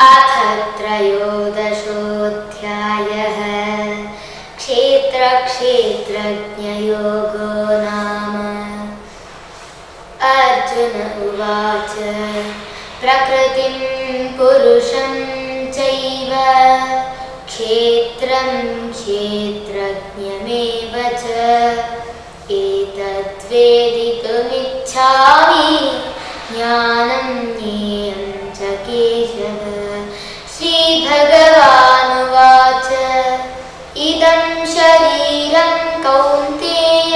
अथ त्रयोदशोऽध्यायः। क्षेत्रक्षेत्रज्ञयोगो नाम। अर्जुन उवाच प्रकृतिं पुरुषं चैव क्षेत्रं क्षेत्रज्ञमेव च एतद्वेदितुमिच्छामि ज्ञानं ज्ञेयं च केशव। श्रीभगवानुवाच इदं शरीरं कौन्तेय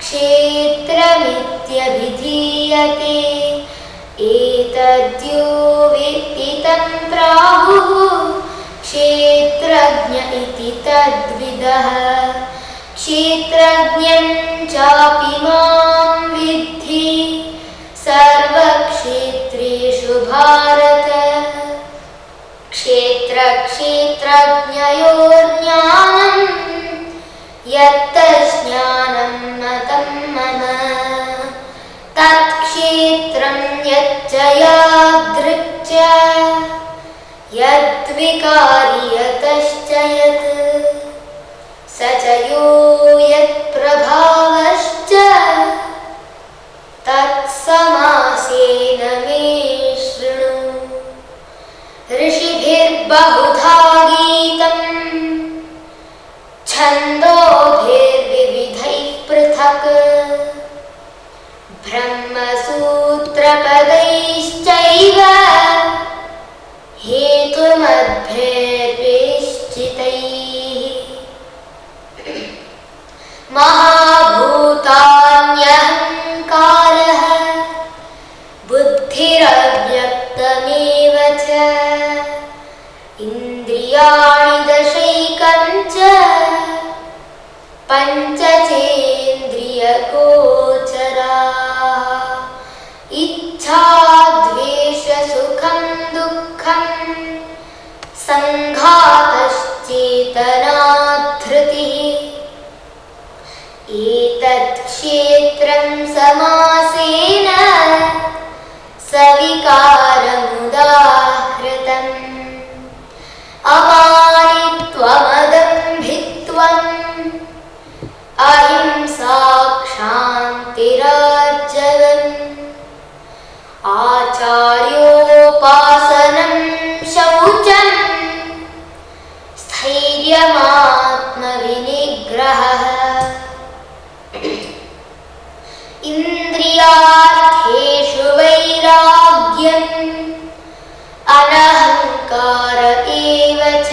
क्षेत्रमित्यभिधीयते एतद्यो वेत्ति तं प्राहुः क्षेत्रज्ञ इति तद्विदः। क्षेत्रज्ञं चापि मां विद्धि सर्वक्षेत्रेषु भारत। क्षेत्रक्षेत्रज्ञयोर्ज्ञानं यत्तज्ज्ञानं मतं मम तत्क्षेत्रं यच्च यादृक् च यद्विकारि यतश्च यत् स च यो यत्प्रभावश्च तत्समासेन मे शृणु। ऋषिभिर्बहुधा गीतम् छन्दोभिर्विविधैः पृथक् ब्रह्मसूत्रपदैश्चैव हेतुमद्भिर्निश्चितैः। महाभूतान्यहङ्कारः बुद्धिरव्यक्तमेव च इन्द्रियाणि दशैकं च पञ्चचेन्द्रियगोचराः। इच्छा द्वेष सुखं दुःखं संघातश्चेतना धृतिः एतत् क्षेत्रं समासेन सविकारमुदाहृतम्। अमानित्वमदम्भित्वम् अहिंसा क्षान्तिरार्जवम् आचार्योपासनं शौचं स्थैर्यमात्मविनिग्रहः। इन्द्रियार्थेषु वैराग्यम् अनहङ्कार एव च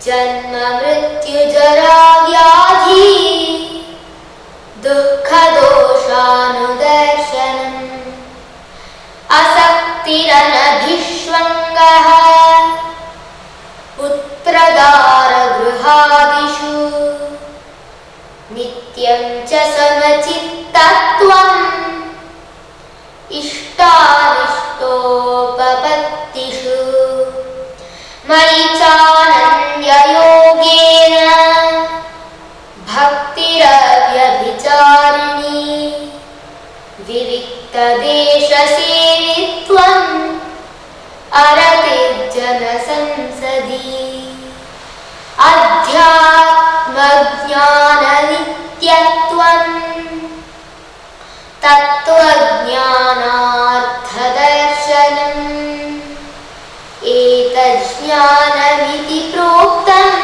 जन्म मृत्युजरा व्याधि दुःखदोषानुदर्शनम्। असक्तिरनभिष्वङ्गः पुत्रदारगृहादिषु नित्यं च समचित्तत्वम् इष्टानिष्टोपपत्तिषु। मयि चानन्ययोगेन भक्तिरव्यभिचारिणी विविक्तदेशसेवित्वम् अरतिर्जनसंसदि। अध्यात्मज्ञाननित्यत्वम् तत्त्वज्ञानार्थदर्शनम् एतज्ज्ञानमिति प्रोक्तम्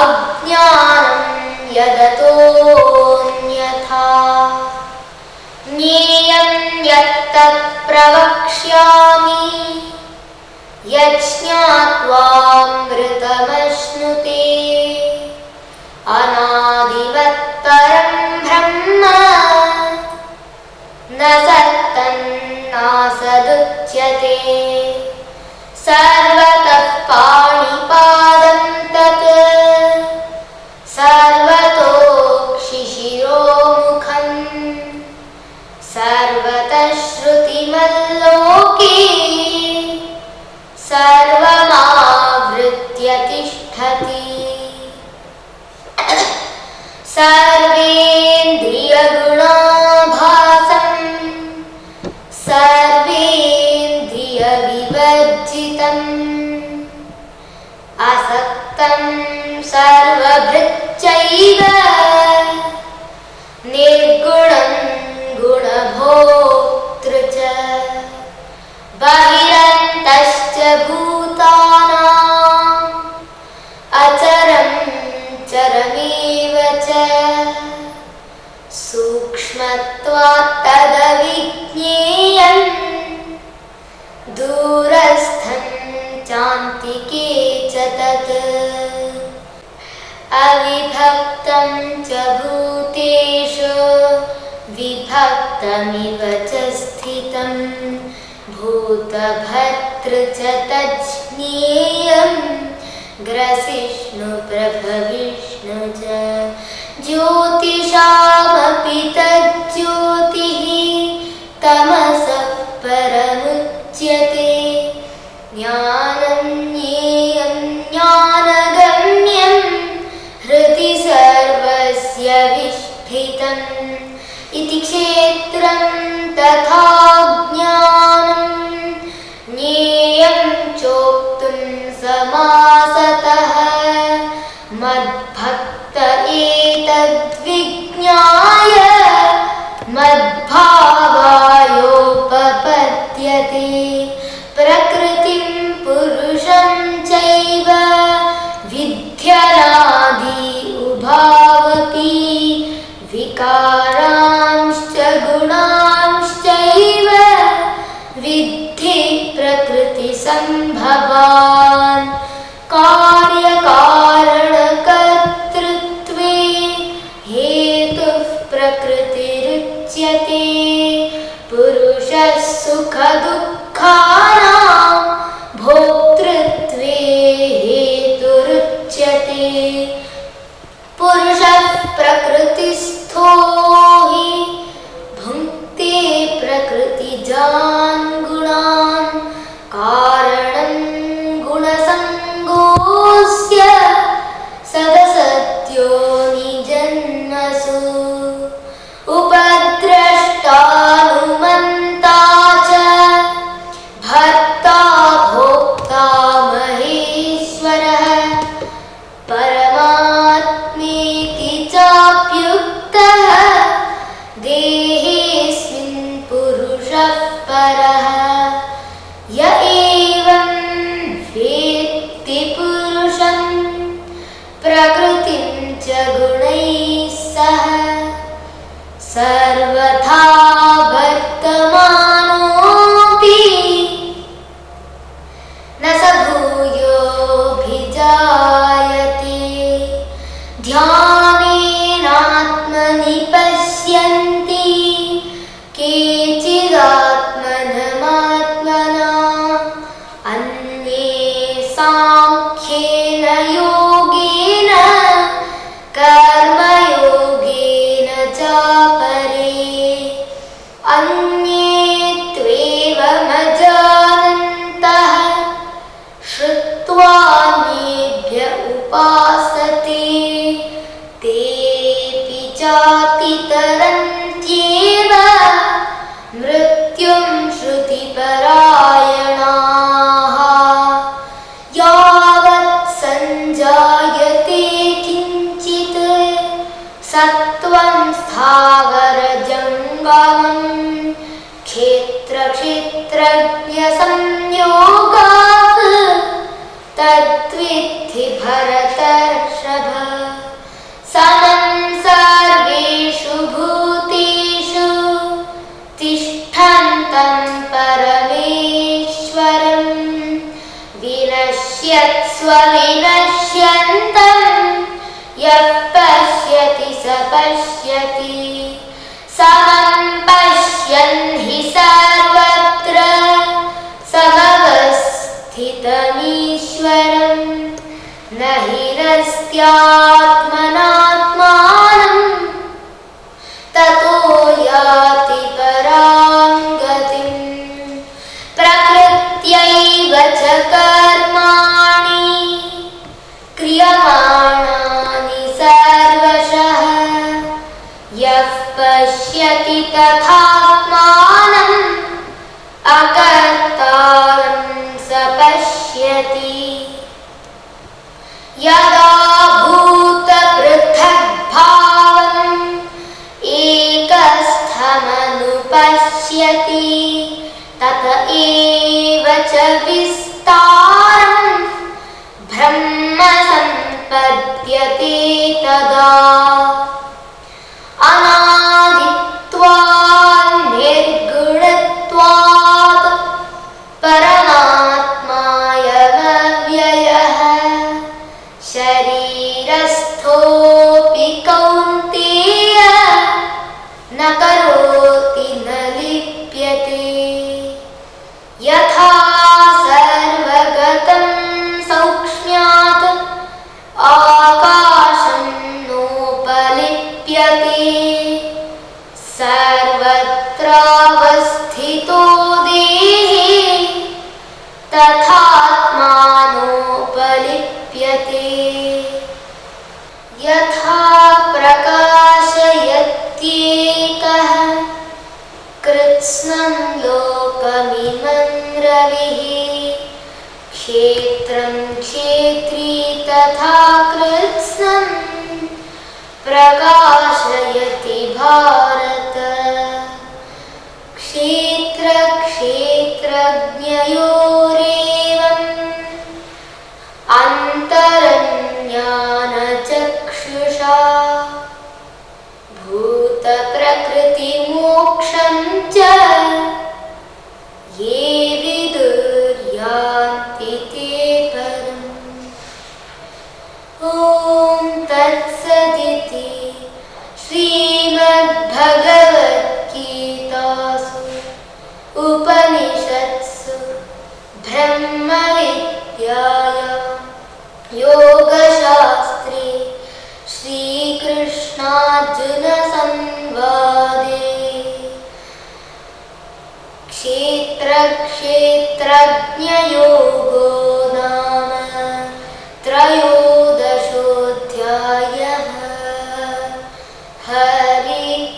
अज्ञानं यदतोऽन्यथा। ज्ञेयं यत्तत् प्रवक्ष्यामि यज्ज्ञात्वामृतमश्नुते अनादिवत्परं ब्रह्म न सत्तन्नासदुच्यते। सर्वतः पाणिपादं तत् सर्वतोक्षिशिरोमुखम् सर्वतः श्रुतिमल्लोके सर्वमावृत्य तिष्ठति। सर्वेन्द्रियगुणाभासं सर्वेन्द्रियविवर्जितम् बहिरन्तश्च भूतानाम् अचरं चरमेव च सूक्ष्मत्वात् तदविज्ञेयम् दूरस्थं चान्तिके च तत् अविभक्तं च भूतेषु विभक्तमिव च स्थितं भूतभर्तृ च तज्ज्ञेयं ग्रसिष्णु प्रभविष्णु च ज्योतिषामपि तज्ज्योतिः तमसः परमुच्यते ज्ञानं ज्ञेयं ज्ञानगम्यं हृदि सर्वस्य विष्ठितम् इति क्षेत्रं तथा ज्ञानं ज्ञेयं चोक्तुं समासतः मद्भक्त एतद्विज्ञाय मद्भावायोपपद्यते प्रकृतिं पुरुषं चैव विद्यनादि उभावपि विकारांश्च गुणांश्चैव विद्धि प्रकृतिसम्भवान् कार्यकारणकर्तृत्वे हेतुः प्रकृतिरुच्यते पुरुषः सुखदुःखानां भोक्तृत्वे हेतुरुच्यते पुरुषः प्रकृतिस्थो हि भुङ्क्ते प्रकृतिजान् गुणान् कारणं गुणसङ्गोऽस्य सदसत्यो निजन्मसु उपद्रष्टानुमन्ता च भर्ता भोक्ता महेश्वरः परमात्मेति चाप्युक्तः देहेऽस्मिन् पुरुषः परः य एवं वेत्ति पुरुषं प्रकृतिं च गुणैः सह सर्वथा वर्तमानोऽपि न स भूयोऽभिजायते ध्यानेनात्मनि पश्यन्ति केचिदात्मनमात्मना अन्ये सांख्येन योगेन कर्मयोगेन चापरे अन्ये त्वेवमजानन्तः श्रुत्वान्येभ्य उपासते तेऽपि चातितरन्त्येव मृत्युं श्रुतिपरायणाः यावत् सञ्जायते किञ्चित् सत्त्वं स्थावरजङ्गमं क्षेत्रक्षेत्रज्ञसंयोगात् तद्विद्धि भरतर्षभ समं सर्वेषु भूतेषु तिष्ठन्तं परमेश्वरं विनश्यत्स्व विनश्यन्तं यः पश्यति स पश्यति समं पश्यन् हि सर्वत्र समवस्थितमीश्वरं न हि नस्त्यात्मनात्मानं ततो याति परां गतिम् प्रकृत्यैव च कर्माणि क्रियमाणानि सर्वशः यः पश्यति तथात्मानम् अकर्तारं स पश्यति यदा भूतपृथग्भावम् एकस्थमनुपश्यति तत एव च विस्तारं ब्रह्म सम्पद्यते तदा अनादित्वात् निर्गुणत्वात् परमात्मायमव्ययः शरीरस्थोऽपि कौन्तेय न करोति न लिप्यते यथा सर्वगतं सौक्ष्म्यात् आकाशं नोपलिप्यते सर्वत्रावस्थितो देहे तथात्मानोपलिप्यते यथा प्रकाशयत्येकः कृत्स्नं लोकमिमं रविः क्षेत्रं क्षेत्री तथा कृत्स्नं प्रकाशयति भारत क्षेत्रक्षेत्रज्ञयोरेवम् अन्तरज्ञानचक्षुषा भूतप्रकृतिमोक्षं च ये विदुर्यान्ति ते परम् ॐ तत्सदिति श्रीमद्भगवद्गीतासु उपनिषत्सु ब्रह्मविद्यायां योगशास्त्रे श्रीकृष्णार्जुनसंवादे क्षेत्रक्षेत्रज्ञयोगो नाम त्रयोदशोऽध्यायः हरिः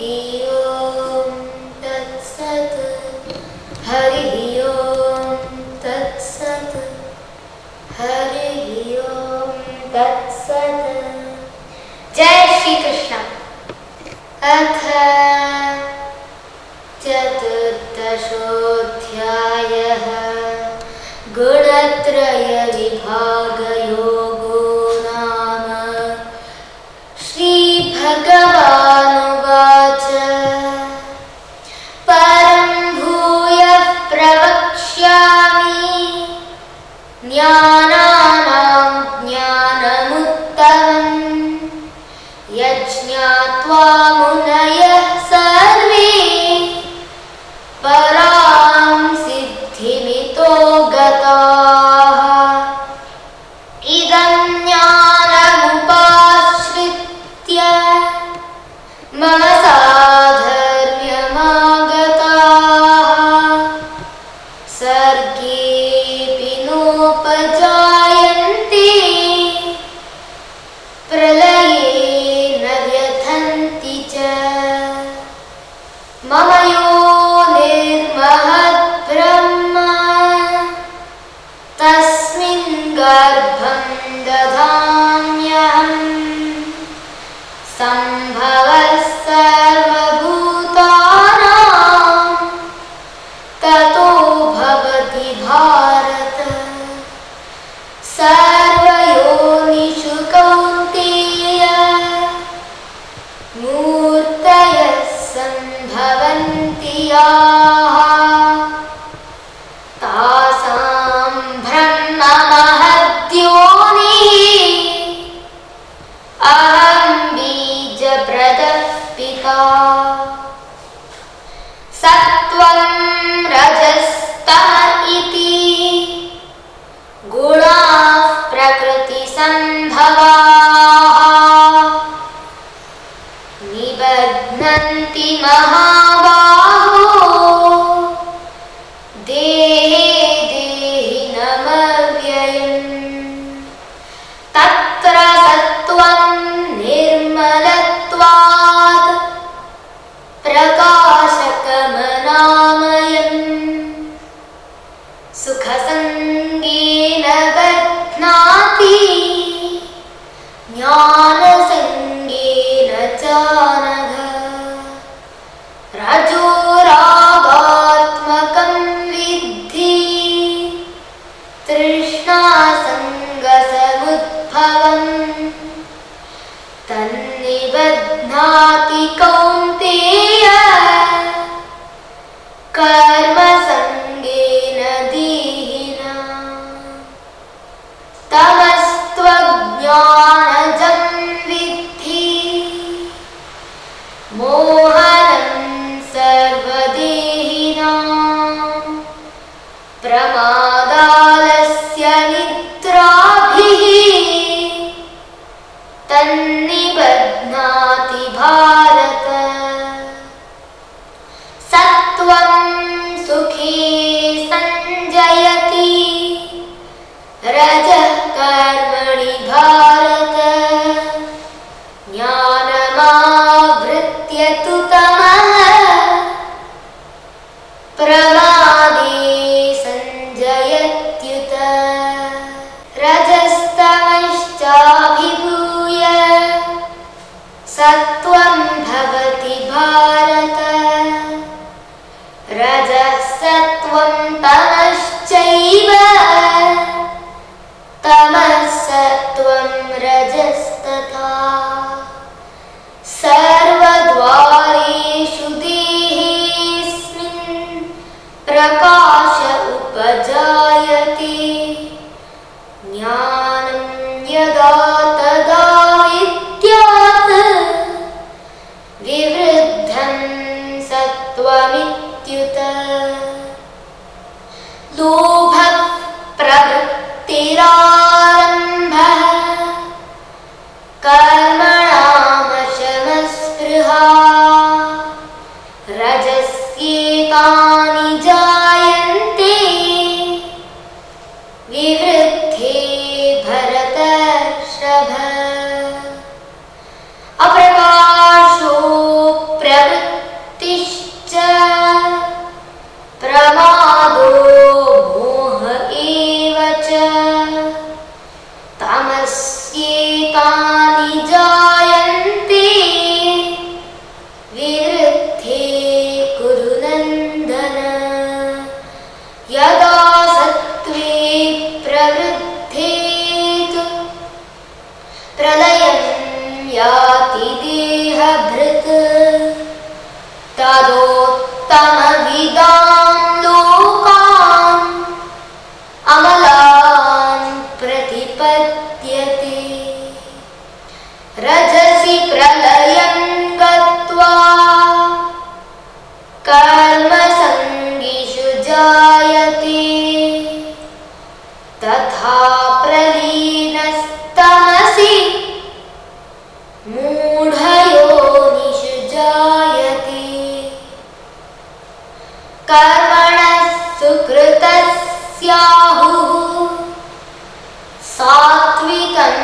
ओं तत्सत् हरिः ओं तत्सत् हरिः ओं तत्सत् जय श्री कृष्ण। अथ चतुर्दशोऽध्यायः गुणत्रयविभागयोगो नाम श्रीभगवानुवाच परं भूयः प्रवक्ष्यामि ज्ञानानां ज्ञानमुत्तमम् यज्ञात्वा मुनयः सर्वे परां सिद्धिमितो गताः इदं ज्ञानमुपाश्रित्य मम साधर्म्यमागताः सर्गेऽपि नोपजायन्ते प्रलये न व्यथन्ति च मम यो निर्महद्ब्रह्म तस्मिन् गर्भं दधाम्यहम् सम्भवः सर्वभूतानां ततो भवति भारत सर्वयोनिषु कौन्तेय मूर्तयः सम्भवन्ति याः तासां ब्रह्ममहद्योनिः अहं बीजप्रदः पिता सत्त्वं रजस्तम इति गुणाः प्रकृतिसम्भवाः निबध्नन्ति महाबाहो देहे देहिनमव्ययम् तत्र सत्त्वं निर्मलत्वात् प्रकाशकमनामयम् सुखसङ्गेन बध्नाति ज्ञानसङ्गेन च नघ रजोरागात्मकं विद्धि प्रमादालस्य निद्राभिः तन्निबध्नाति भारत। सत्वं सुखे संजयति रजः कर्मणि भारत। ज्ञानमावृत्य तु तमः प्रमादे संजयत्युत। रजस्तमश्चाभिभूय सत्वं भवति भारत। रजः सत्वं तमश्चैव तमः सत्वं रजस्तथा। सर्वद्वारेषु देहेऽस्मिन् प्रकाश उपजायते। ज्ञानं यदा तदा विद्यात् विवृद्धं सत्त्वमित्युत। लोभः प्रवृत्तिरारम्भः कर्मणामशमस्पृहा। रजस्येतानि जायन्ते विवृद्धे भरतर्षभ। अप्रकाशो प्रवृत्तिश्च प्रमादो मोह एव च। तमस्येतानि जायन्ते विवृद्धे कुरु नन्दन। यदा सत्त्वे प्रवृद्धे तु प्रलयं याति देहभृत्। तदोत्तमविदां लोकान् अमलान् प्रतिपद्यते। रजसि प्रलयं गत्वा कर्मसङ्गिषु जायते। तथा प्रलीनस्तमसि मूढयोनिषु जायते। कर्मणः सुकृतस्याहुः सात्विकं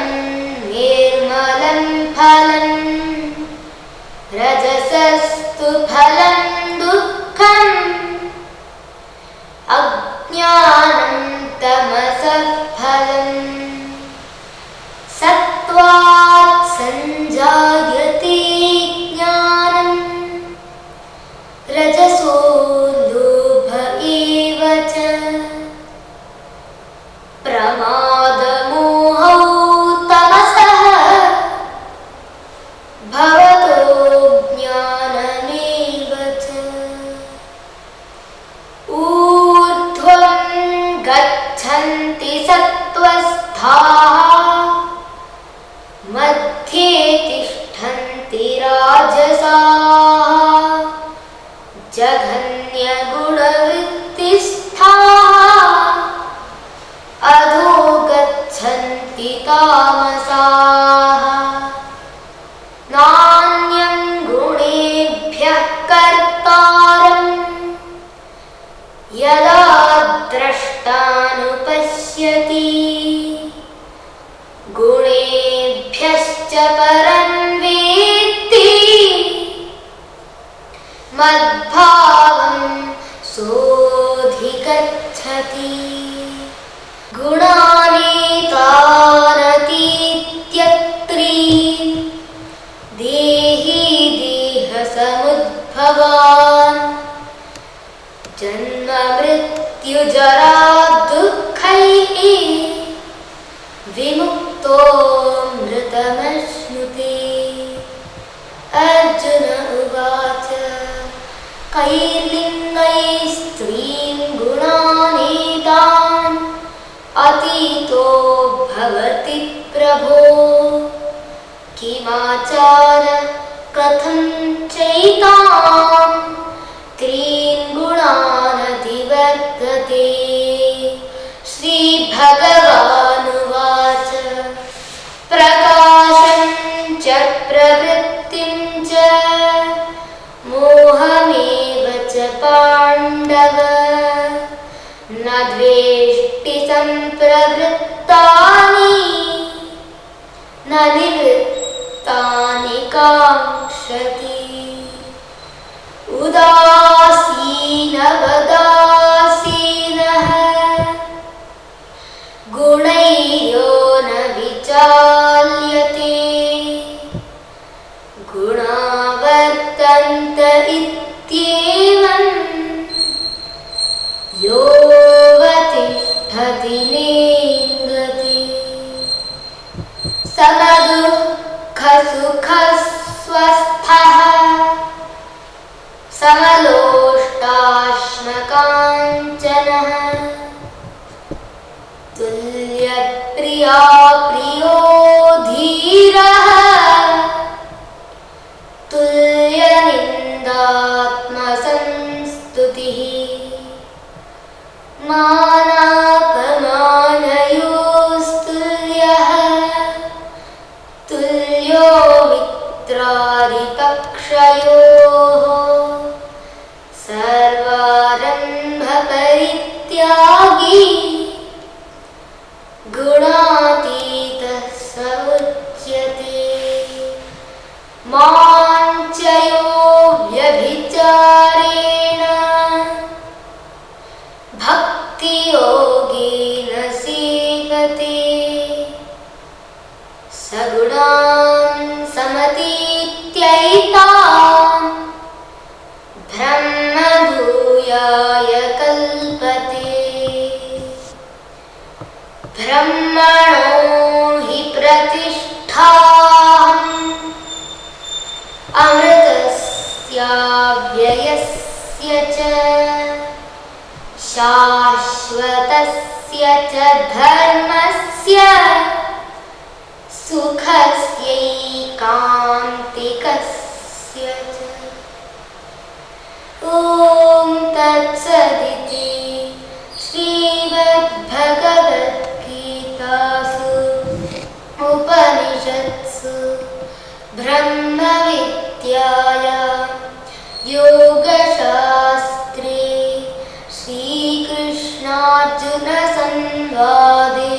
निर्मलं फलम्। रजसस्तु फलं दुःखम् अज्ञानं तमसः फलम्। सत्त्वात् संजायते ज्ञानं रजसो लोभ एव च। प्रमादमोहौ तमसः भवतो ज्ञानमेव च। ऊर्ध्वं गच्छन्ति सत्त्वस्थाः मध्ये तिष्ठन्ति राजसाः। जघन्यगुणवृत्तिस्थाः अधो गच्छन्ति तामसाः। नान्यं गुणेभ्यः कर्तारम् यदा द्रष्टानुपश्यति। गुणेभ्यश्च परं वेत्ति मद्भावं सोऽधिगच्छति। गुणानेतानतीत्यत्रीन् देही देहसमुद्भवान्। जन्म मृत्युजरा दुःखैः विमुक्तो मृतमश्नुते। अर्जुन उवाच कैर्लिङ्गैस्त्रीन् गुणानेतान् अतीतो भवति प्रभो। किमाचार कथं चैतां त्रीन् गुणानधिवर्तते। वेष्टि सम्प्रवृत्तानि न निवृत्तानि काङ्क्षति उदासीनवदासीनः गुणैर्यो न विचाल्यते गुणा वर्तन्त इत्येवम् योऽवतिष्ठति नेङ्गते समदुःखसुखस्वस्थः समलोष्टाश्मकाञ्चनः तुल्यप्रिया प्रियो धीरः तुल्यनिन्दात्मसंस्तुतिः मानापमानयोस्तुल्यः तुल्यो मित्रादिपक्षयोः सर्वारम्भपरित्यागी गुणातीतः स उच्यते माञ्चयो व्यभिचारेण भक्तियोगेन सेवते सगुणान् समतीत्यैतान् ब्रह्मभूयाय कल्पते ब्रह्मणो हि प्रतिष्ठाम् अमृतस्याव्ययस्य च शाश्वतस्य च धर्मस्य सुखस्यैकान्तिकस्य च ॐ तत्सदिति श्रीमद्भगवद्गीतासु उपनिषत्सु ब्रह्मविद्यायां योगशास्त्रे श्रीकृष्णार्जुनसंवादे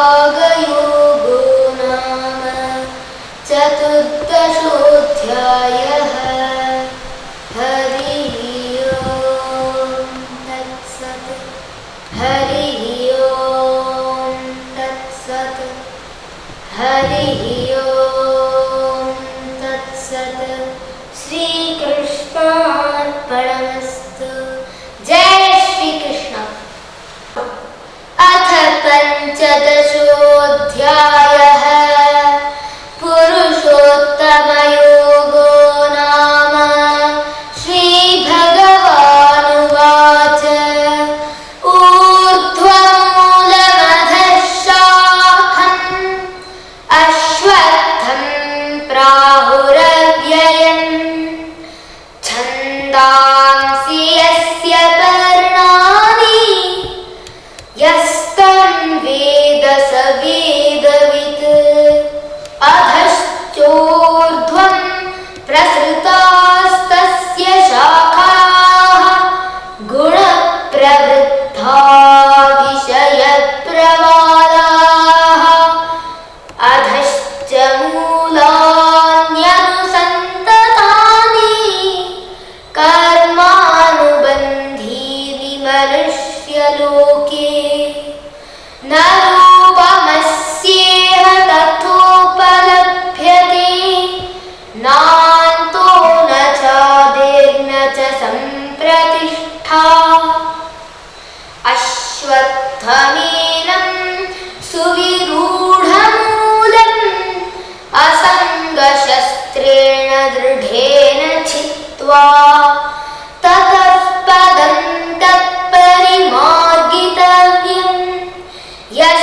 गुणत्रयविभागयोगो नाम चतुर्दशोऽध्यायः हरिः ओम् तत्सत् हरिः ओम् तत्सत् हरिः ओम् तत्सत् श्रीकृष्णार्पणमस्तु जय श्रीकृष्ण। अथ पञ्चदशोऽध्यायः पुरुषोत्तमयोगो नाम श्रीभगवानुवाच ऊर्ध्वमूलमधः शाखम् अश्वत्थं प्राहुरव्ययम् छन्दांसि यस्य पर्णानि यस्तं वेद स वेदवित् अधश्चोर्ध्वं प्रसृतास्तस्य शाखाः गुणप्रवृद्धा विषयप्रवालाः अधश्च मूलान्यनुसन्ततानि कर्मानुबन्धीनि मनुष्यलोके न रूपमस्येह तथोपलभ्यते नान्तो न चादिर्न च सम्प्रतिष्ठा अश्वत्थमेनं सुविरूढमूलम् असङ्गशस्त्रेण दृढेन छित्त्वा ततः पदं तत्परिमार्गितव्यम् यस्य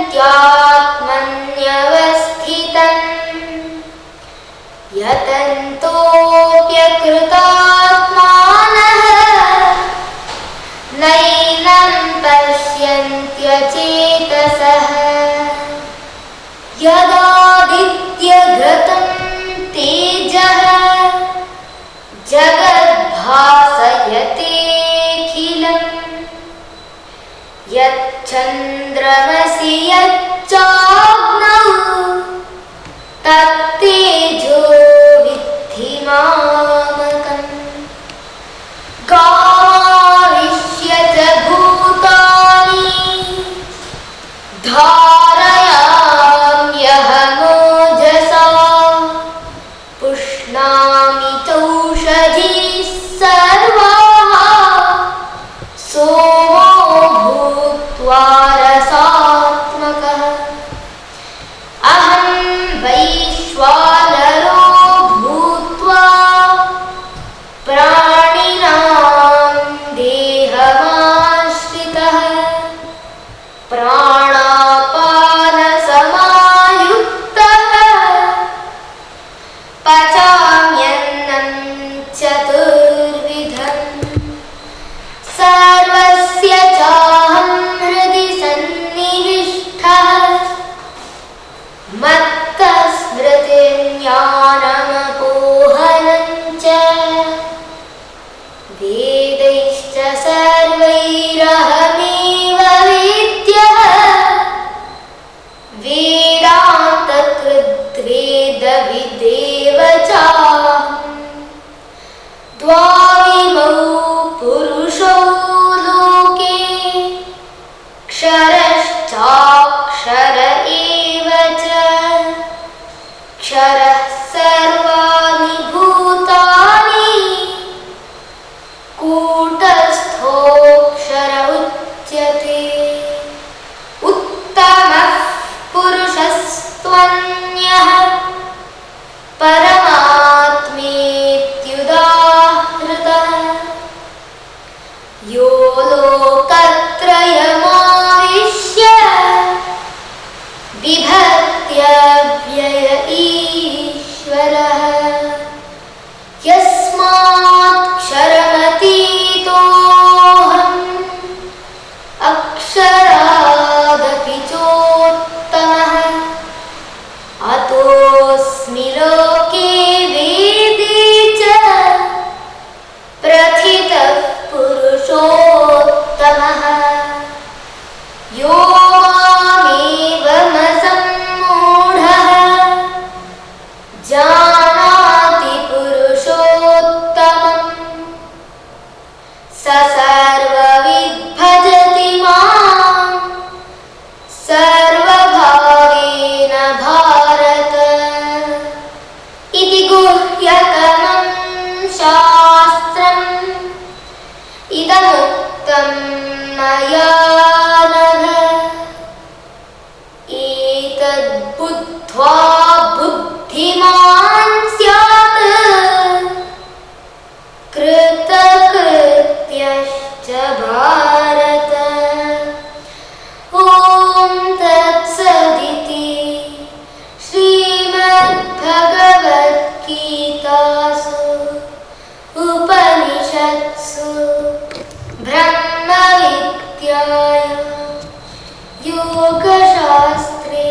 विचिन्त्यात्मन्यवस्थितम् यतन्तोऽप्यकृतात्मानः नैनं पश्यन्त्यचेतसः यदादित्यघृतं तेजः जगद्भासयतेऽखिलम् यच्चन्द्रमसि यच्चाग्नौ तत्तेजो विद्धि मामकम् गाविष्य च भूतानि धारयाम्यहमोजसा पुष्णामि चौषधीः सर्वाः सोमो भूत्वा रसात्मकः अहं वैश्वानरो भूत्वा प्राणिनां देहमाश्रितः प्राणापानसमायुक्तः पचाम्यन्नं चतुर्विधम् सर्वस्य चाहं हृदि सन्निविष्टः मत्तस्मृतिर्ज्ञानमपोहनं च वेदैश्च सर्वैरहमेव वेद्यः वेदान्तकृद्वेदविदेव चाहम् द्वाविमौ पुरुषौ लोके क्षरश्चाक्षर एव च क्षरः सर्वाणि भूतानि कूटस्थोऽक्षर उच्यते उत्तमः पुरुषस्त्वन्यः परमात्मेत्युदाहृतः यो लोकत्रयमाविश्य बिभर्त्यव्यय ईश्वरः यस्मात्क्षरमतीतोऽहम् अक्षरादपि चोत्तमः अतोऽस्मि लोके वेदे च प्रथितः पुरुषोत्तमः यो मामेवमसम्मूढः जानाति पुरुषोत्तमम् स सर्वविद्भजति मां सर्वभावेन भारत इति गुह्यतमं शास्त्रम् इदमुक्तं मया नघ एतद्बुद्ध्वा बुद्धिमान् स्यात् कृतकृत्यश्च भारत ॐ तत्सदिति श्रीमद्भगवद्गीतासु उपनिषत्सु ब्रह्मविद्यायां योगशास्त्रे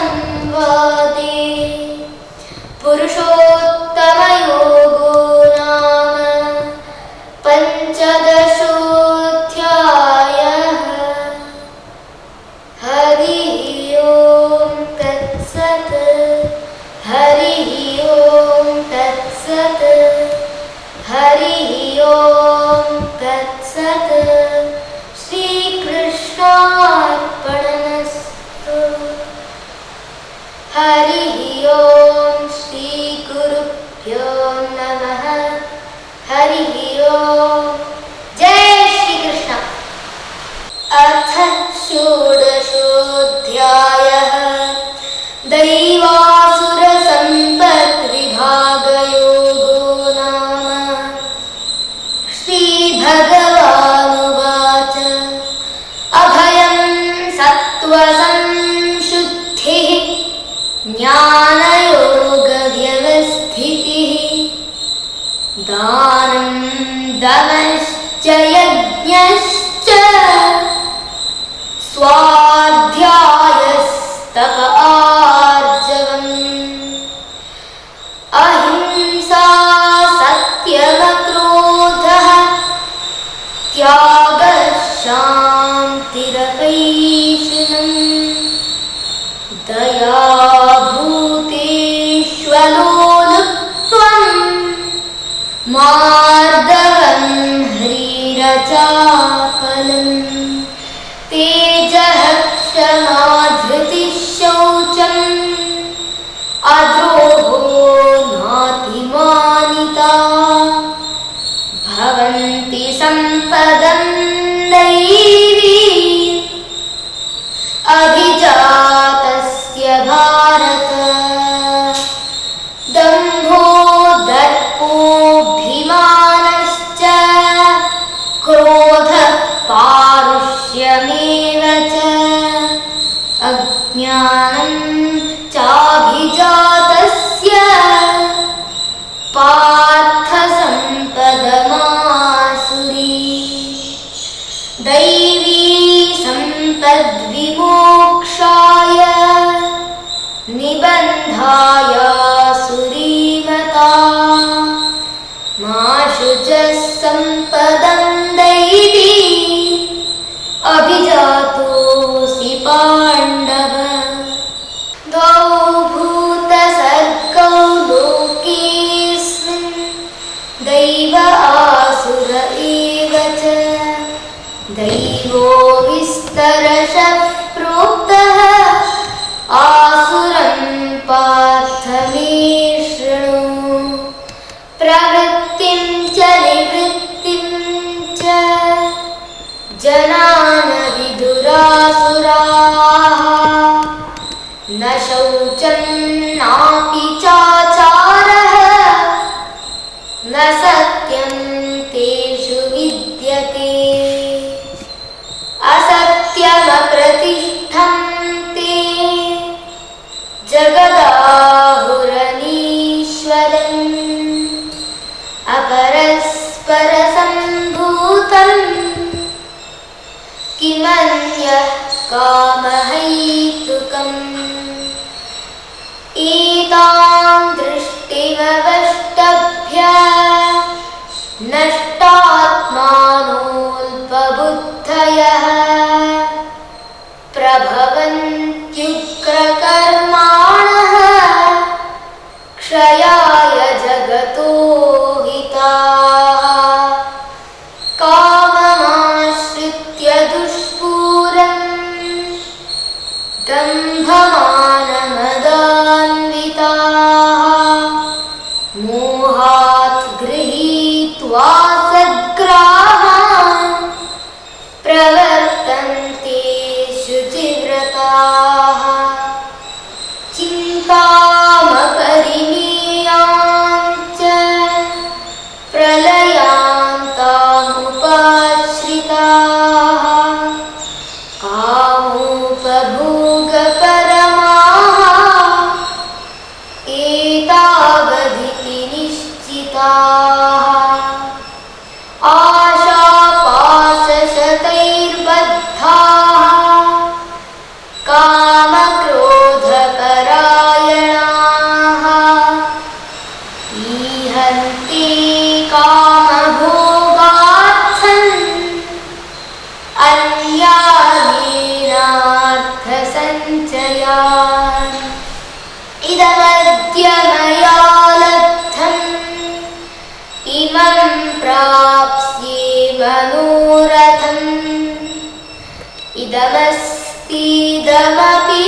श्रीकृष्णार्जुनसंवादे पुरुषोत्तमयोगो नाम पञ्चदशोऽध्यायः हरिः ओं तत्सत् हरिः ओं तत्सत् हरिः ओं तत्सत् श्रीकृष्णार्पणमस्तु हरिः ओं श्रीगुरुभ्यो नमः हरिः ओं जय श्रीकृष्ण अथ षोडशोऽध्यायः दैवासुरसम्पद्विभागयोगो नाम श्रीभगवानुवाच त्यागशान्तिरपैशुनम् दयाभूतेष्वलोलुप्त्वम् मार्दवम् ह्रीरचापलम् तेजः क्षमा धृतिः शौचम् अद्रोहो नातिमानिता भवन्ति सम्पदं दैवी अभिजातस्य भारत दम्भो दर्पोऽभिमानश्च क्रोधः पारुष्यमेव च अज्ञानं चाभिजातस्य पार्थ सम्पदमासुरी दैवी सम्पद्विमोक्षाय निबन्धायासुरीमता माशु च सम्पदं दैवी अभिजातोऽसि पाण्डव द्वौ भूतसर्गौ लोकेऽस्मिन् दैव आसुर एव च दैवो विस्तरशः प्रोक्तः आसुरं पार्थ मे शृणु प्रवृत्तिं च निवृत्तिं च जनान विदुरासुराः न शौचं नापि चाचारः न सत्यं तेषु विद्यते असत्यमप्रतिष्ठं ते जगदाहुरनीश्वरम् अपरस्परसम्भूतम् किमन्यः कामहैतुकम् एतां दृष्टिमवष्टभ्य नष्टात्मानोऽल्पबुद्धयः प्रभवन्त्युग्रकर्माणः क्षयाय जगतो हिताः काममाश्रित्य दुष्पूरम् दम्भमानमदान्विताः मोहात् गृहीत्वा सद्ग्राहान् प्रवर्तन्ते शुचिव्रताः चिन्तामपरिमेयाञ्च प्रलयान्तामुपाश्रिताः कामोपभोगपरमाः एतावदिति निश्चिताः आशापाशशतैर्बद्धाः कामक्रोधपरायणाः ईहन्ते कामभोगार्थम् अन्यायेनार्थसञ्चयान् इदमद्य मया लब्धम् इमं प्राप्स्ये मनोरथम् इदमस्तीदमपि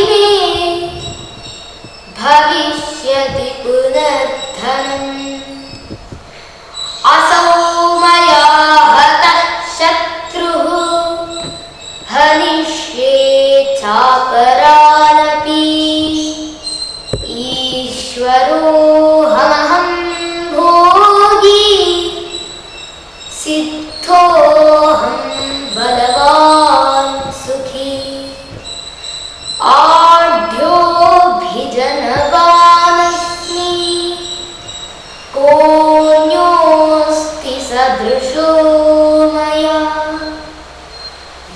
मे भविष्यति पुनर्धनम् असौ मया हतः शत्रुः हनिष्ये चापरानपि ईश्वरोऽहमहं भोगी सिद्धोऽहं बलवान् सुखी आढ्योऽभिजनवानस्मि कोऽन्योऽस्ति सदृशो मया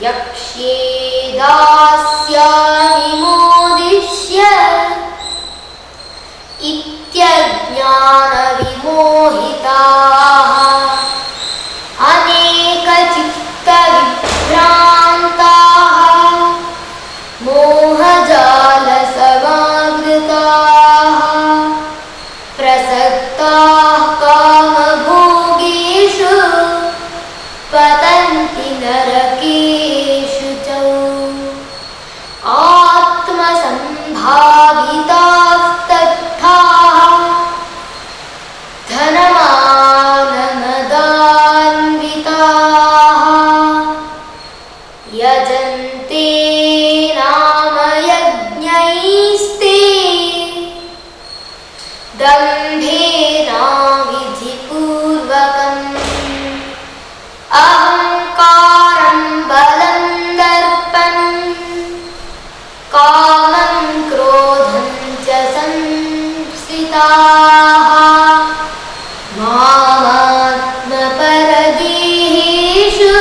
यक्ष्ये दास्यामि मोदिष्य इत्यज्ञानविमोहिताः अनेकचित्ताः विशन्ति नरकेषु च आत्मसम्भावितास्तथाः धनमानमदान्विताः यजन्ते नाम यज्ञैस्ते दम्भेनाविधिपूर्वकम् अहङ्कारं बलं दर्पं कामं क्रोधं च संश्रिताः मामात्मपरदेहेषु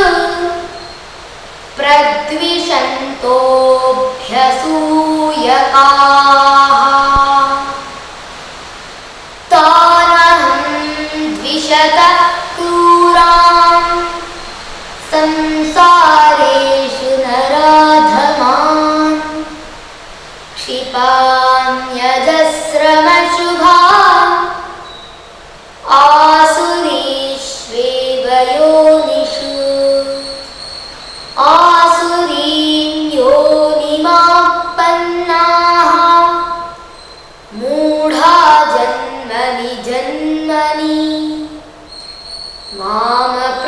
प्रद्विषन्तोऽभ्यसूयकाः तानहं द्विषतः क्रूरान् संसारेषु नराधमान् क्षिपाम्यजस्रमशुभान् आसुरीष्वेव योनिषु आसुरीं योनिमापन्नाः मूढा जन्मनि जन्मनि मामप्राप्यैव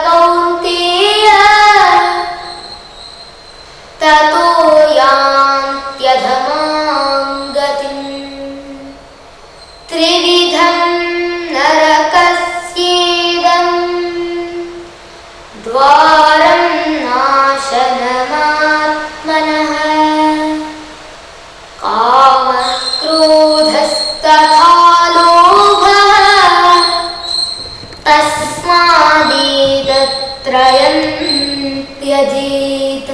कौन्तेय ततो यान्त्यधमां गतिम् त्रिविधं नरकस्येदम् द्वारं नाशनमात्मनः कामः क्रोधस्तथा लोभः तस्मादेतत्त्रयं त्यजेत्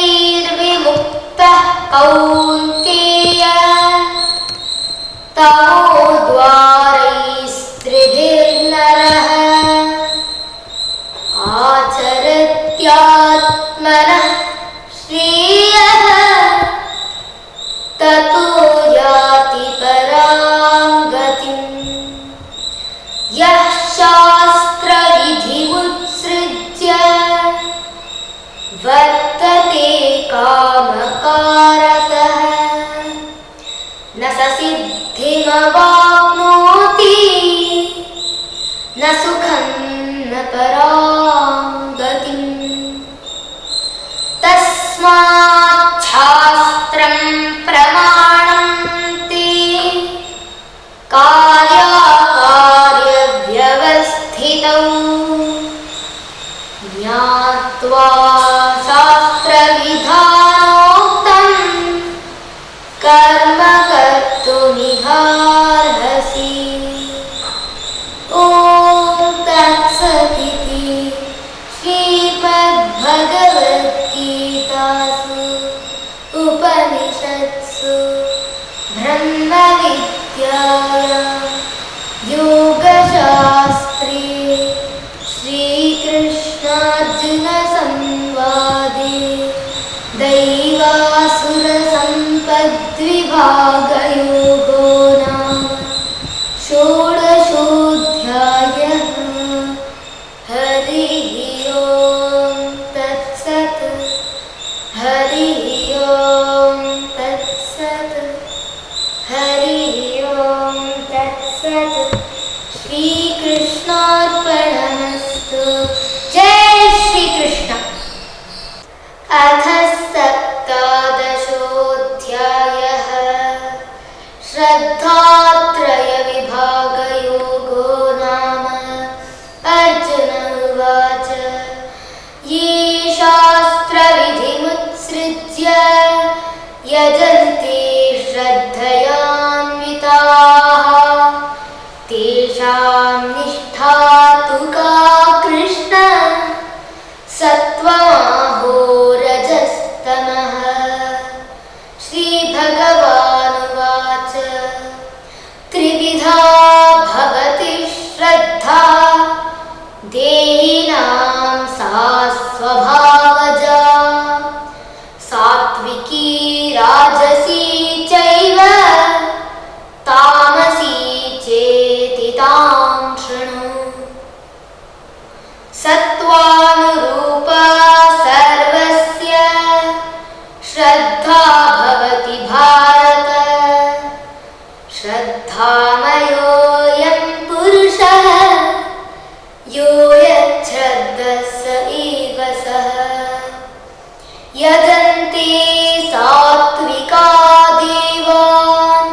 एतैर्विमुक्तः कौन्तेय तमोद्वारैस्त्रिभिर्नरः आचरत्यात्मनः श्रेयः ततो याति परां गतिम् यः शास्त्रविधिमुत्सृज्य वर्तते कामकारतः न स सिद्धिमवाप्नोति न सुखं न परां गतिम् तस्मात् शास्त्रं प्रमाणं ते कार्याकार्यव्यवस्थितौ ज्ञात्वा शास्त्रविधानोक्तं कर्म कर्तुमिहार्हसि। ॐ तत्सदिति श्रीमद्भगवद्गीतासु उपनिषत्सु ब्रह्मविद्यायां योगशास्त्रे श्रीकृष्णार्जुनसंवादे सत्त्वानुरूपा सर्वस्य श्रद्धा भवति भारत। श्रद्धामयोऽयं पुरुषः यो यच्छ्रद्धः स एव सः। यजन्ते सात्विका देवान्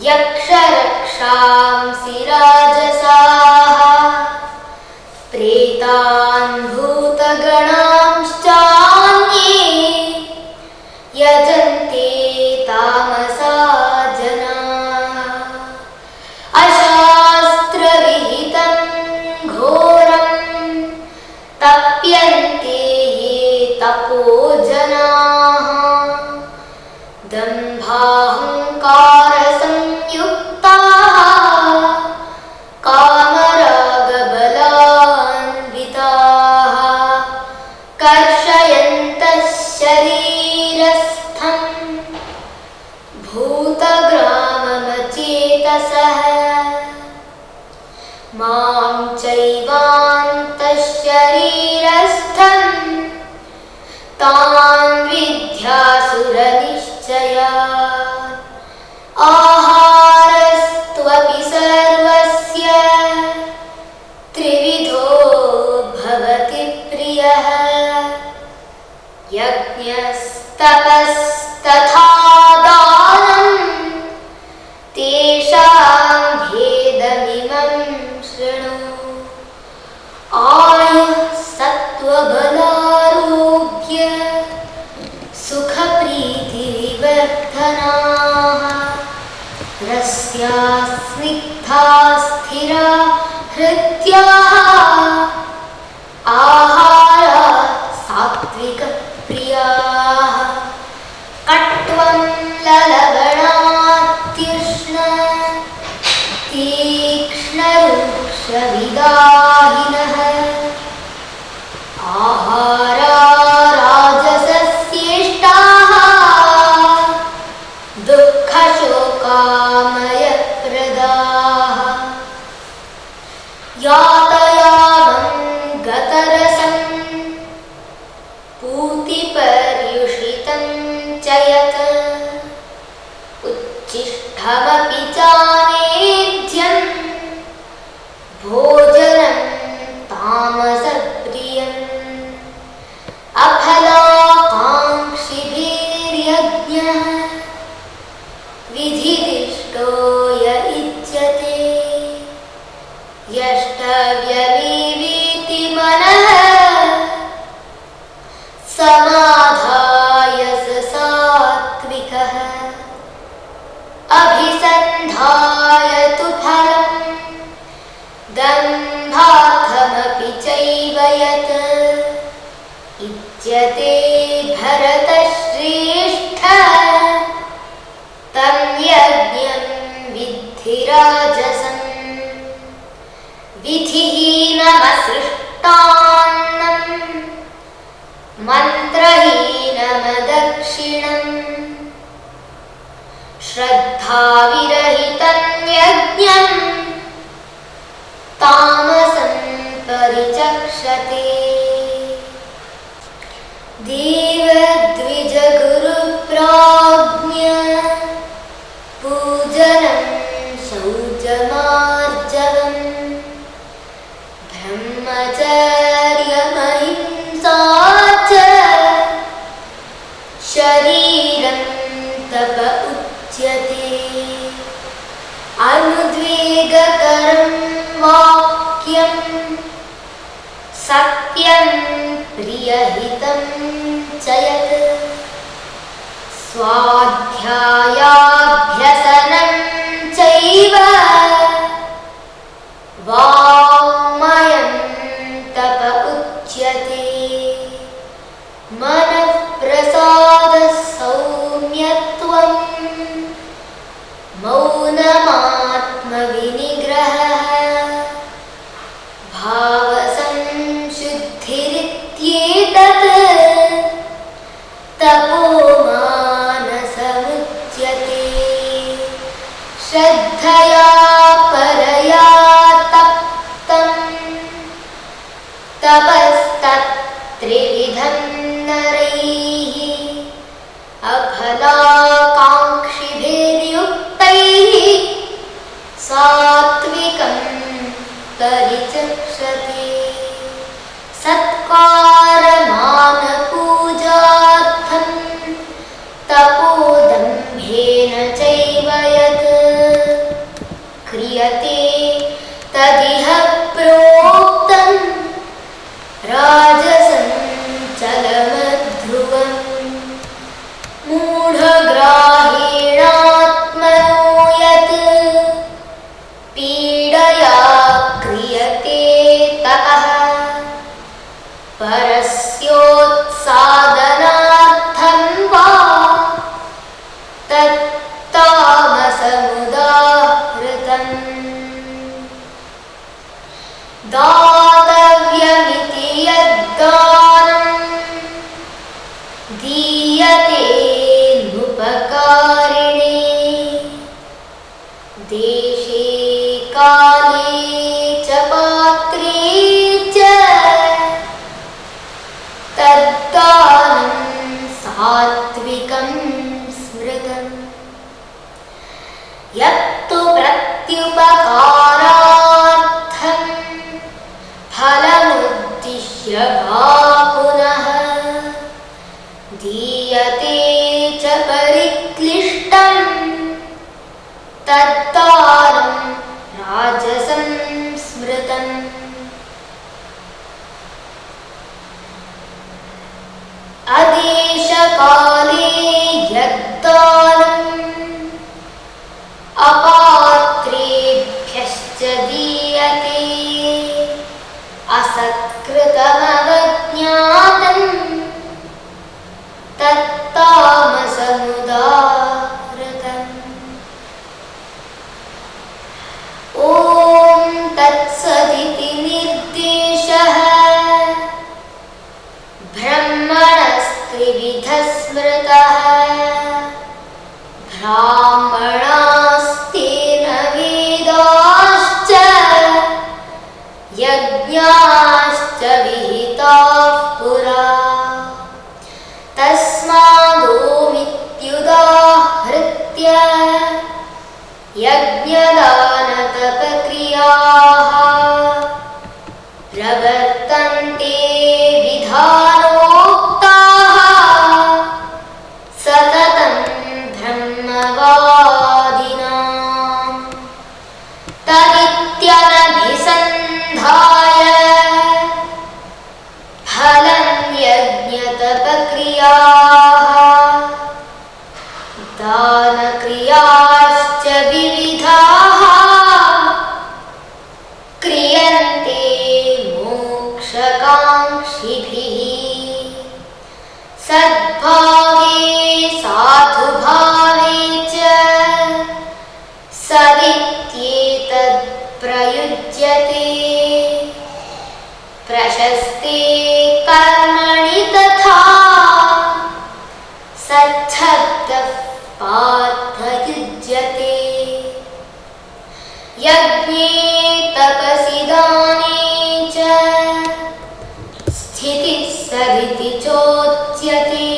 यक्षरक्षांसि राजसाः। प्रेतान् भूतगणांश्चान्ये यजन्ते तामसा जनाः। अशास्त्रविहितं घोरं तप्यन्ते ये तपो जनाः। दम्भाहंकारसंयुक्ताः कामरागबलान्विताः कर्षयन्तः शरीरस्थं भूतग्राममचेतसः। मां चैवान्तः शरीरस्थं तान् विद्यासुरनिश्चयान्। आहारस्त्वपि सर्वस्य त्रिविधो भवति प्रियः। यज्ञस्तपस्तथा दानं तेषां भेदमिमं शृणु। आयुः सत्त्वबलारोग्य सुखप्रीतिविवर्धनाः। रस्या स्निग्धा स्थिरा हृद्याः आहारा सात्विकप्रियाः। कट्वं ललवणात्युष्ण तीक्ष्णरुक्षविदाहिनः। आहारा राजसस्येष्टाः दुःखशोकामयप्रदाः। यातयामं गतरसं पूतिपर्युषितं च यत् उच्छिष्टमपि चानेद्यं भोजनं तामसप्रियम्। अफलाकाङ्क्षिभिर्यज्ञः विधिदिष्टो य इच्छते। यष्टव्यमीवेति मनः समाधाय स सात्विकः। अभिसन्धाय तु फलं दम्भार्थमपि चैव यत् इच्छते भरतश्रेष्ठ। तं यज्ञं विद्धि राजसम्। विधिहीनमसृष्टान्नं मन्त्रहीनमदक्षिणम्। श्रद्धाविरहितं यज्ञं तामसं परिचक्षते। देवद्विजगुरुप्राज्ञ पूजनं शौचमार्जवम्। ब्रह्मचर्यमहिंसा च शरीरं तप उच्यते। अनुद्वेगकरं वाक्यं सत्यं प्रियहितं च यत् स्वाध्यायाभ्यसनं चैव वाङ्मयं तप उच्यते। मनःप्रसादः सौम्यत्वं मौनमात्मविनिग्रहः। भावसंशुद्धिरित्येतत् तपो मानसमुच्यते। तपस्तत्त्रिविधं नरैः अफलाकाङ्क्षिभिर्युक्तैः सात्विकं परिचक्षते सत्कारमानपूजार्थं तपोदम्भेन चैव यत् क्रियते तदिह प्रोक्तं राजसं चलमध्रुवम् मूढग्राहेणात्मनो यत् पीडया क्रियते ततः परस्योत्सादनार्थं वा तत्तामसमुदाहृतम् दातव्यमिति यद्दानं दीयते नुपकारिणे देशे काले च पात्रे च तद्दानं सात्विकं स्मृतम् यत्तु प्रत्युपकारार्थं फलमुद्दिश्य वा पुनः दीयते च परिक्लिष्टं तद्दानं राजसं स्मृतम् अदेशकाले यद्दानम् अपात्रेभ्यश्च दीयते असत्कृतमवज्ञातं तत्तामसमुदाहृतम् ॐ तत्सदिति निर्देशः ब्रह्मणस्त्रिविधः स्मृतः ब्राह्मणास्तेन वेदाश्च यज्ञाश्च विहिताः पुरा तस्मादोमित्युदाहृत्य यज्ञदानतपक्रियाः प्रवर्तन्ते विधानोक्ताः सततं ब्रह्मवादिनां तदित्यनभिसन्धाय फलं यज्ञतपक्रियाः दानक्रियाश्च विविधाः क्रियन्ते मोक्षकाङ्क्षिभिः सद्भावे साधुभावे च सदित्येतत् प्रयुज्यते प्रशस्ते कर्मणि तथा सच्छब्दः पार्थयुज्यते यज्ञे तपसि दाने च स्थितिः सदिति चोच्यते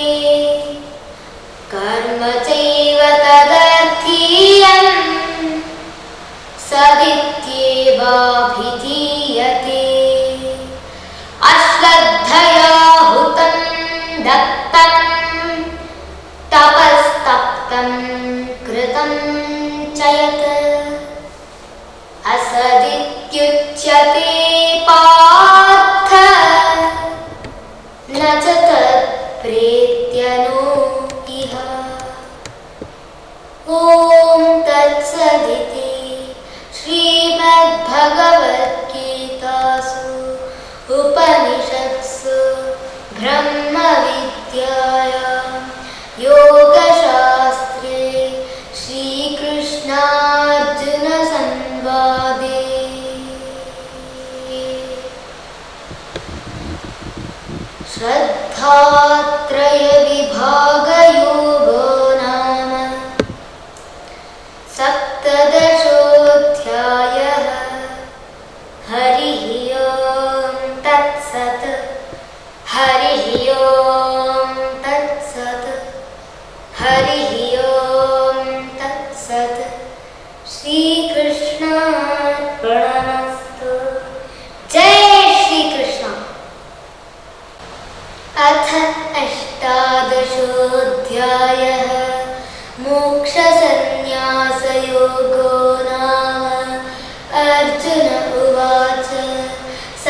कर्म चैव तदर्थीयम् सदित्येवाभिधीयते अश्रद्धया हुतं दत्तं तपस्तप्तं कृतं च यत् असदित्युच्यते पार्थ न च तत्प्रेत्यनो इह ॐ तत्सदिति श्रीमद्भगवद्गीतासु उपनिषत्सु ब्रह्मविद्यायां योगशास्त्रे श्रीकृष्णार्जुनसंवादे श्रद्धात्रयविभागयोगो नाम सप्तदशोऽध्यायः। हरिः ओं तत्सत्।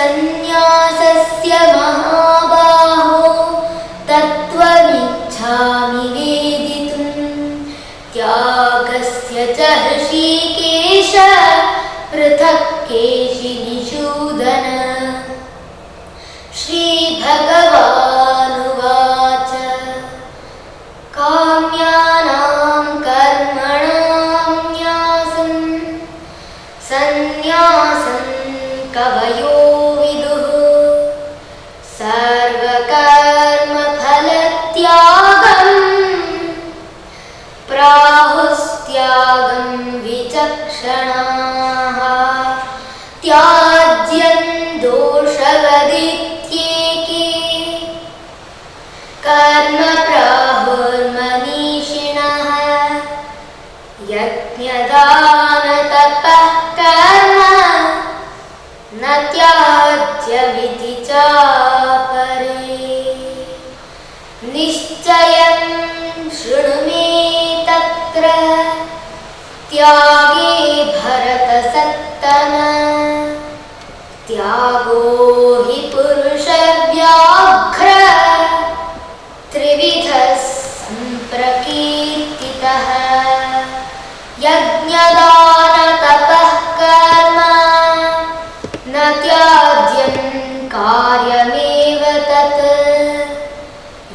सन्न्यासस्य महाबाहो तत्त्वमिच्छामि वेदितुम् त्यागस्य च हृषीकेश पृथक् केशिनिषूदन श्रीभगवानुवाच काम्यानां कर्मणां न्यासं सन्न्यासं कवयो विदुः सर्वकर्मफलत्यागं प्राहुस्त्यागं विचक्षणाः त्याज्यं दोषवदित्येके कर्म प्राहुर्मनीषिणः यज्ञदानतपः कर्म न त्याज्यमिति चापरे निश्चयं शृणु मे तत्र त्यागे भरतसत्तम त्यागो हि पुरुषव्याघ्र त्रिविधः सम्प्रकीर्तितः यज्ञदानतपः कर्म न त्याज्यं कार्यमेव तत्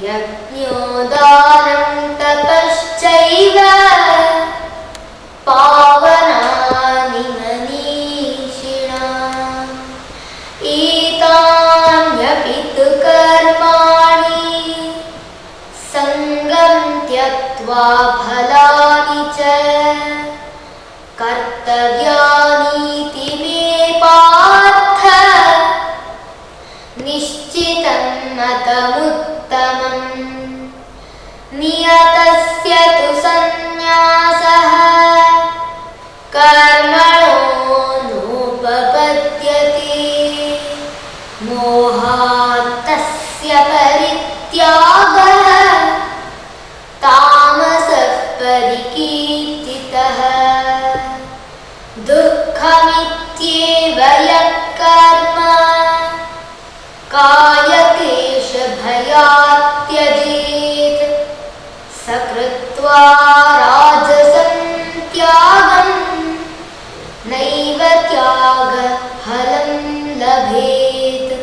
यज्ञोदानं तपश्चैव पावनानि मनीषिणाम् एतान्यपि तु कर्माणि सङ्गं त्यक्त्वा फलानि च कर्तव्यानीति मे पार्थ निश्चितं मतमुत्तमम् नियतस्य तु सन्न्यासः कर्मणो नोपपद्यते मोहात् तस्य परित्यागः तामसः परिकीर्तितः दुःखमित्येव यः कर्म कायक्लेशभयात् त्यजेत् स कृत्वा राजसं त्यागं नैव त्यागफलं लभेत्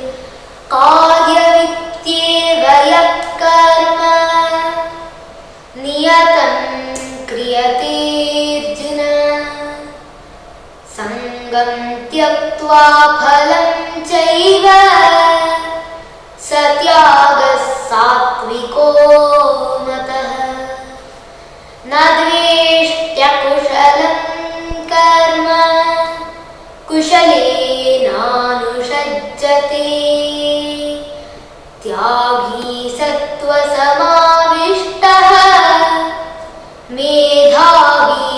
कार्यमित्येव यः कर्म नियतं क्रियतेऽर्जुन सङ्गं त्यक्त्वा फलं चैव स त्यागः सात्विको मतः न द्वेष्ट्यकुशलं कर्म कुशलेनानुषज्यते त्यागी सत्त्वसमाविष्टः मेधावी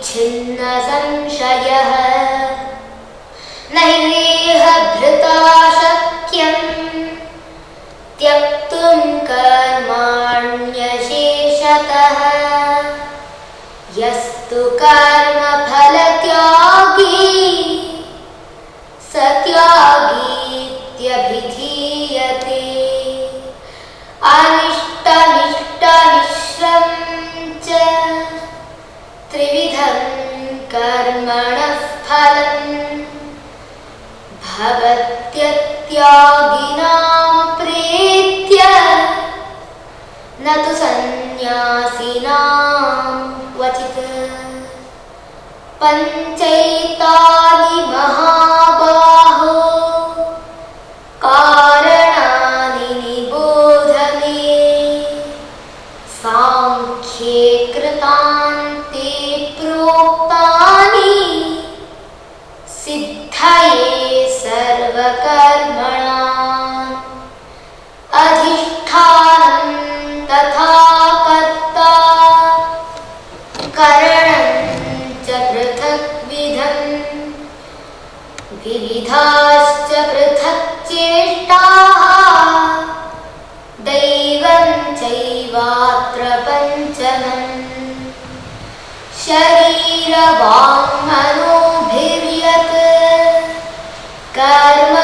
छिन्नसंशयः न हि देहभृता शक्यं त्यक्तुं कर्माण्यशेषतः यस्तु कर्मफलत्यागी स त्यागीत्यभिधीयते अनिष्टमिष्टमिश्रं च त्रिविधं कर्मणः फलम् भवत्यत्यागिनां प्रीत्य न तु सन्न्यासिनां क्वचित् पञ्चैतानि महाबाहो कारणानि निबोध मे सांख्ये कृतान्ते प्रोक्तानि सिद्धये सर्वकर्मणाम् अधिष्ठानं तथा कर्ता करणं च पृथक्विधम् विविधाश्च पृथक् चेष्टाः दैवं चैवात्र पञ्चमम् शरीरवाङ्मनोभिर्यत् कर्म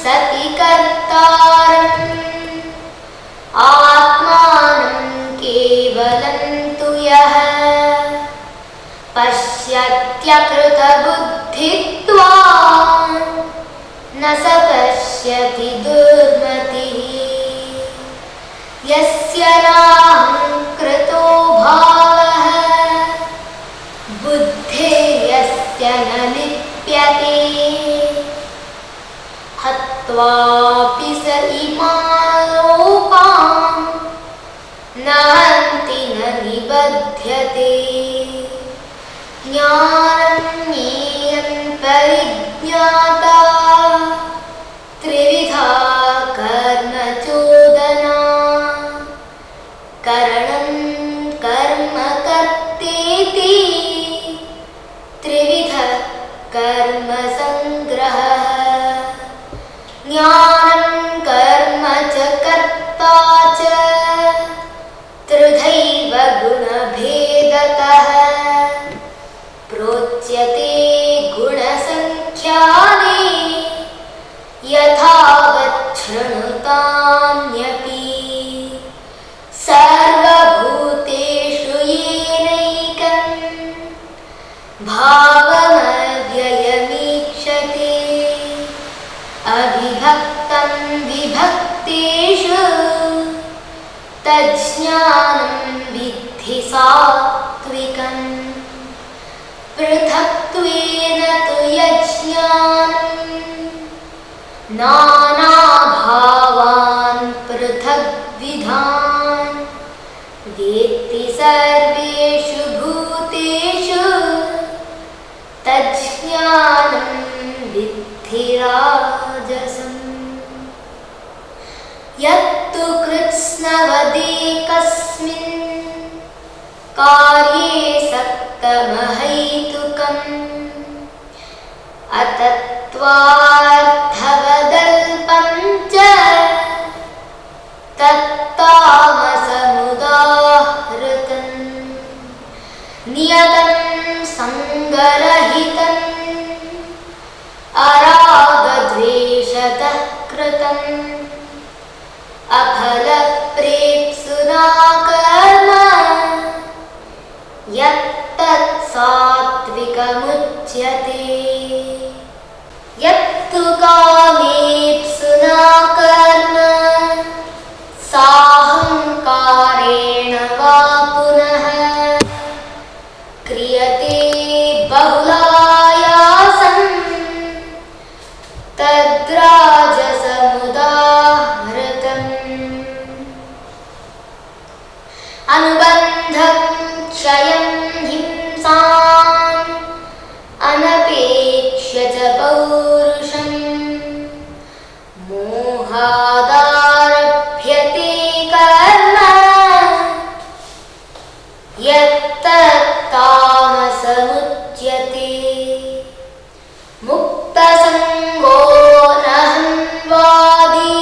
सति कर्तारम् आत्मानं केवलं तु यः पश्यत्यकृतबुद्धित्वान् न स पश्यति दुर्मतिः यस्य नाहङ्कृतो भावः बुद्धिर्यस्य न लिप्यते हत्वापि स इमान् लोकान् न हन्ति न निबध्यते ज्ञानं ज्ञेयं परिज्ञाता त्रिविधा कर्म चोदना करणं कर्म कर्तेति त्रिविधः कर्म संग्रहः ज्ञानं कर्म च कर्ता च त्रिधैव गुणभेदतः प्रोच्यते गुणसंख्याने यथावत् शृणुतान्यपि सर्वभूतेषु येनैकं भावमव्ययमीक्षते अविभक्तं विभक्तेषु तज्ज्ञानं विद्धि सात्विकम् पृथक्त्वेन तु यज्ज्ञानं नानाभावान् पृथग्विधान् वेत्ति सर्वेषु भूतेषु तज्ज्ञानं विद्धि राजसम् यत्तु कृत्स्नवदेकस्मिन् कार्ये सक्तमहैतुकम् अतत्त्वार्थवदल्पं च तत्तामसमुदाहृतम् नियतं संगरहितम् अरागद्वेषतः कृतम् अफलप्रेप्सुना कर्म यत्तत् सात्विकमुच्यते यत्तु कामेप्सुना कर्म साहंकारेण वा पुनः क्रियते बहुलायासं तद्राजसमुदाहृतम् अनुबन्धं क्षयं हिंसाम् अनपेक्ष्य च पौरुषम् मोहादारभ्यते कर्म यत्तत्तामसमुच्यते मुक्तसङ्गो नहन्वादी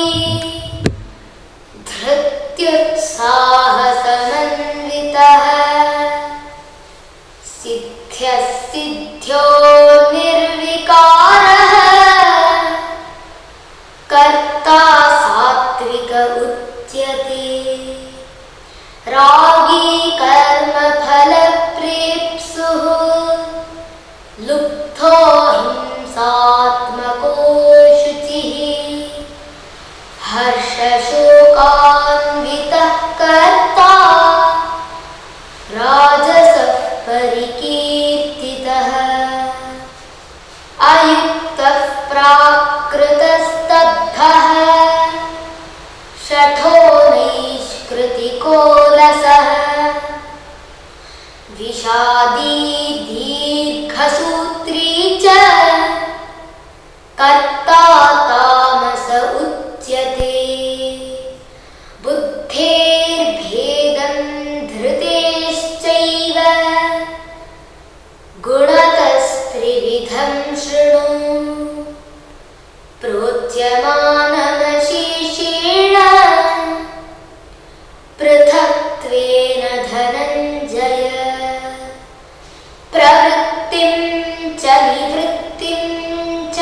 धृत्युत्साहसमन्वितः सिद्ध्यसिद्ध्यो निर्विकारः कर्ता सात्विक उच्यते रागी कर्मफलप्रेप्सुः लुब्धो हिंसात्मको शुचिः हर्षशोकान्वितः कर्ता राजसः परिकीर्तितः अयुक्तः प्राकृतस्तब्धः शठो नैष्कृतिकोलसः विषादी दीर्घसूत्री च कर्ता तामस उच्यते बुद्धेर्भेदं धृतेश्चैव गुणतस्त्रिविधं शृणु प्रोच्यमानमशेषेण पृथक्त्वेन धनञ्जय प्रवृत्तिं च निवृत्तिं च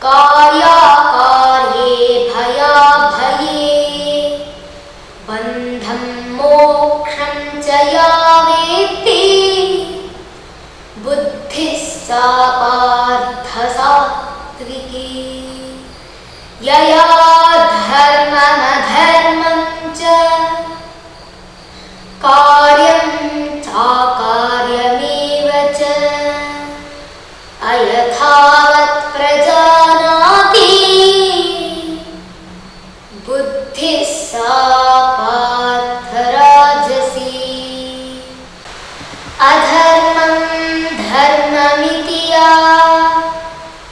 कार्य सात्विकी यया धर्ममधर्मं च कार्यं चाकार्यमेव च अयथावत् प्रजानाति बुद्धिः सा पार्थ राजसी अधर्मं धर्ममिति या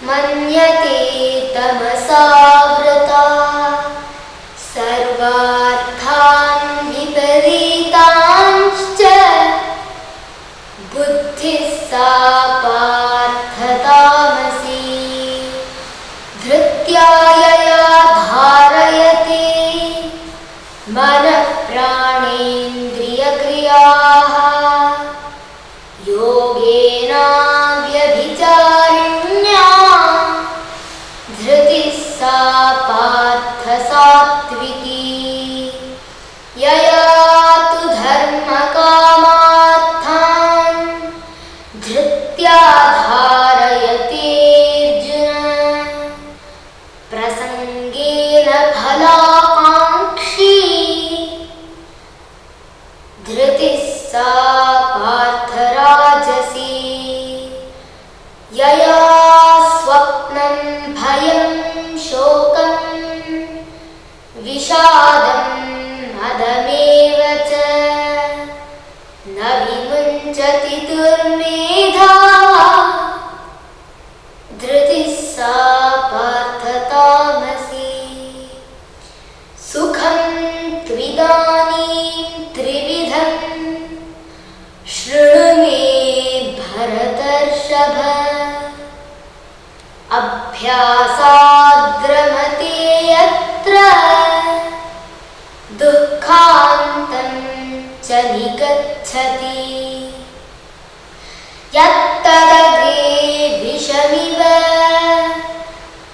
मन्यते तमसावृता सर्वार्थान् विपरीतांश्च बुद्धिः सा पार्थ तामसी धृत्या यया धारयते मनः प्राणेन्द्रियक्रियाः योगेन व्यभिचारिण्या धृतिः सा पार्थ सात्विकी यया तु धर्मकामार्थान् धृत्या धारयते अर्जुन प्रसंगेन फलाकांक्षी धृतिः सा पार्थ राजसी यया स्वप्नं भयं शोकं विषादं मदमेव च न विमुञ्चति दुर्मेधा धृतिः सा पार्थ तामसी सुखं त्विदानीं त्रिविधं शृणु मे भरतर्षभ अभ्यासाद्रमते यत्र दुःखान्तं च निगच्छति यत्तदग्रे विषमिव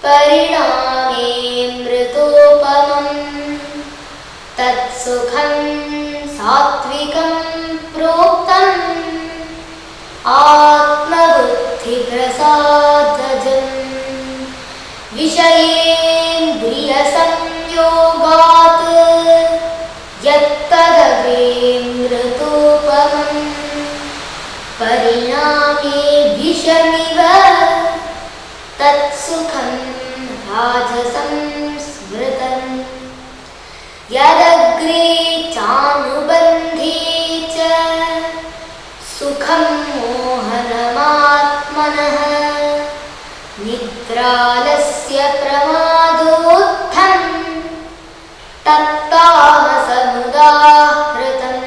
परिणामे मृतोपमम् तत्सुखं सात्विकं प्रोक्तम् आत्मबुद्धिप्रसादजम् विषयेन्द्रियसंयोगात् यत्तदग्रे मृतोपमम् परिणामे विषमिव तत्सुखं राजसं स्मृतम् यदग्रे चानुबन्धे च सुखं मोहनमात्मनः निद्रालस्य प्रमादोत्थं तत्तामसमुदाहृतम्